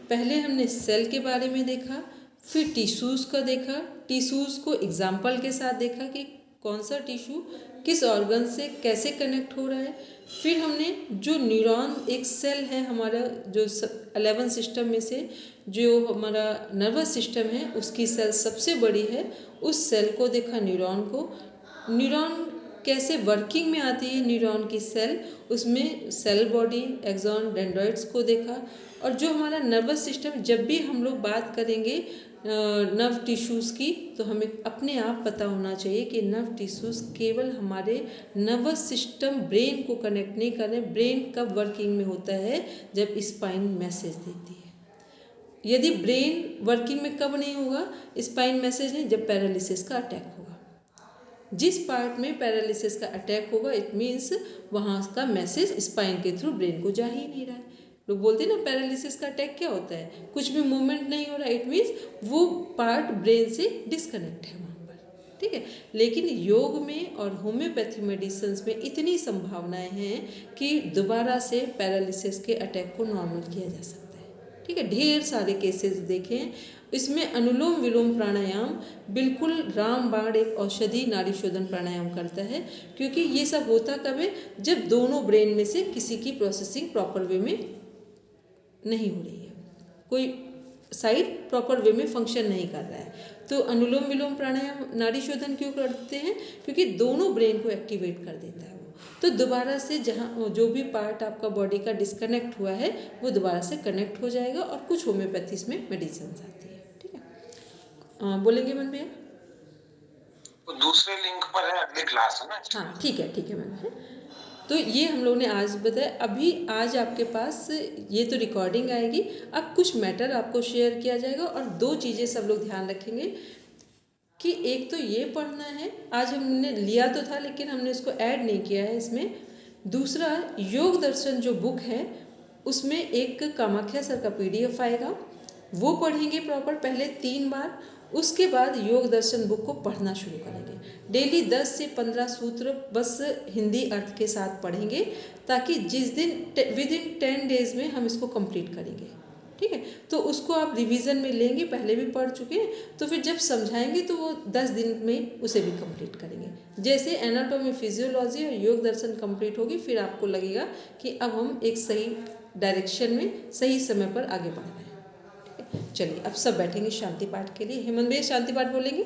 S1: पहले हमने सेल के बारे में देखा, फिर टिश्यूज़ का देखा, टिश्यूज़ को एग्जाम्पल के साथ देखा कि कौन सा टिश्यू किस ऑर्गन से कैसे कनेक्ट हो रहा है। फिर हमने जो न्यूरॉन एक सेल है हमारा जो 11 सिस्टम में से जो हमारा नर्वस सिस्टम है उसकी सेल सबसे बड़ी है, उस सेल को देखा न्यूरॉन को। न्यूरॉन कैसे वर्किंग में आती है न्यूरॉन की सेल, उसमें सेल बॉडी एक्सॉन डेंड्राइट्स को देखा। और जो हमारा नर्वस सिस्टम, जब भी हम लोग बात करेंगे नर्व टिश्यूज़ की तो हमें अपने आप पता होना चाहिए कि नर्व टिश्यूज़ केवल हमारे नर्वस सिस्टम ब्रेन को कनेक्ट नहीं कर रहे। ब्रेन कब वर्किंग में होता है? जब स्पाइन मैसेज देती है। यदि ब्रेन वर्किंग में कब नहीं होगा? स्पाइन मैसेज नहीं, जब पैरालिसिस का अटैक होगा। जिस पार्ट में पैरालिसिस का अटैक होगा इट मीन्स वहाँ का मैसेज स्पाइन के थ्रू ब्रेन को जा ही नहीं रहा है। लोग बोलते हैं ना पैरालिसिस का अटैक क्या होता है? कुछ भी मूवमेंट नहीं हो रहा, इट मीन्स वो पार्ट ब्रेन से डिस्कनेक्ट है वहाँ पर। ठीक है, लेकिन योग में और होम्योपैथी मेडिसिन में इतनी संभावनाएं हैं कि दोबारा से पैरालिसिस के अटैक को नॉर्मल किया जा सकता है। ठीक है, ढेर सारे केसेस देखें। इसमें अनुलोम विलोम प्राणायाम बिल्कुल रामबाण एक औषधि नाड़ी शोधन प्राणायाम करता है, क्योंकि ये सब होता कब है? जब दोनों ब्रेन में से किसी की प्रोसेसिंग प्रॉपर वे में नहीं हो रही है, कोई साइड प्रॉपर वे में फंक्शन नहीं कर रहा है। तो अनुलोम विलोम प्राणायाम नाड़ी शोधन क्यों करते हैं? क्योंकि दोनों ब्रेन को एक्टिवेट कर देता है वो। तो दोबारा से जहाँ जो भी पार्ट आपका बॉडी का डिस्कनेक्ट हुआ है वो दोबारा से कनेक्ट हो जाएगा। और कुछ होम्योपैथी में मेडिसिन आती है। ठीक है, बोलेंगे मन भैया?
S2: दूसरे लिंक पर है, अगली क्लास है ना।
S1: हाँ ठीक है मन भैया। तो ये हम लोग ने आज बताया। अभी आज आपके पास ये तो रिकॉर्डिंग आएगी, अब कुछ मैटर आपको शेयर किया जाएगा। और 2 चीज़ें सब लोग ध्यान रखेंगे कि एक तो ये पढ़ना है, आज हमने लिया तो था लेकिन हमने इसको ऐड नहीं किया है इसमें। दूसरा, योग दर्शन जो बुक है उसमें एक कामाख्या सर का PDF आएगा, वो पढ़ेंगे प्रॉपर पहले 3 बार। उसके बाद योग दर्शन बुक को पढ़ना शुरू करेंगे। डेली 10 से 15 सूत्र बस हिंदी अर्थ के साथ पढ़ेंगे, ताकि जिस दिन विदिन 10 डेज में हम इसको कंप्लीट करेंगे। ठीक है, तो उसको आप रिवीजन में लेंगे, पहले भी पढ़ चुके हैं, तो फिर जब समझाएंगे तो वो 10 दिन में उसे भी कंप्लीट करेंगे। जैसे एनाटॉमी फिजियोलॉजी और योग दर्शन कंप्लीट होगी, फिर आपको लगेगा कि अब हम एक सही डायरेक्शन में सही समय पर आगे बढ़ रहे हैं। चलिए अब सब बैठेंगे शांति पाठ के लिए। हेमंत भैया शांति पाठ बोलेंगे?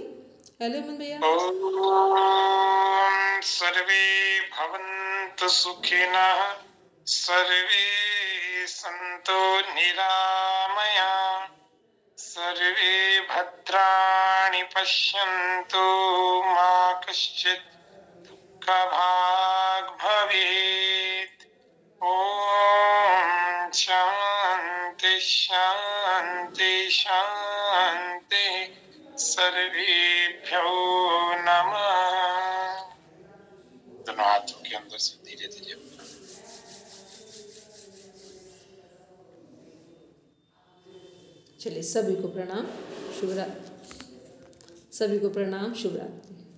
S1: हेलो हेमंत भैया।
S2: ओम सर्वे भवन्तु सुखिनः, सर्वे सन्तु निरामया, सर्वे भद्राणि पश्यन्तु, मा कश्चित् दुःखभाग् भवेत्। ओम शांति शांति शांति, सर्वेभ्यो नमः। दोनों हाथों के अंदर से धीरे धीरे
S1: चलिए सभी को प्रणाम, सभी को प्रणाम, शुभ रात्रि।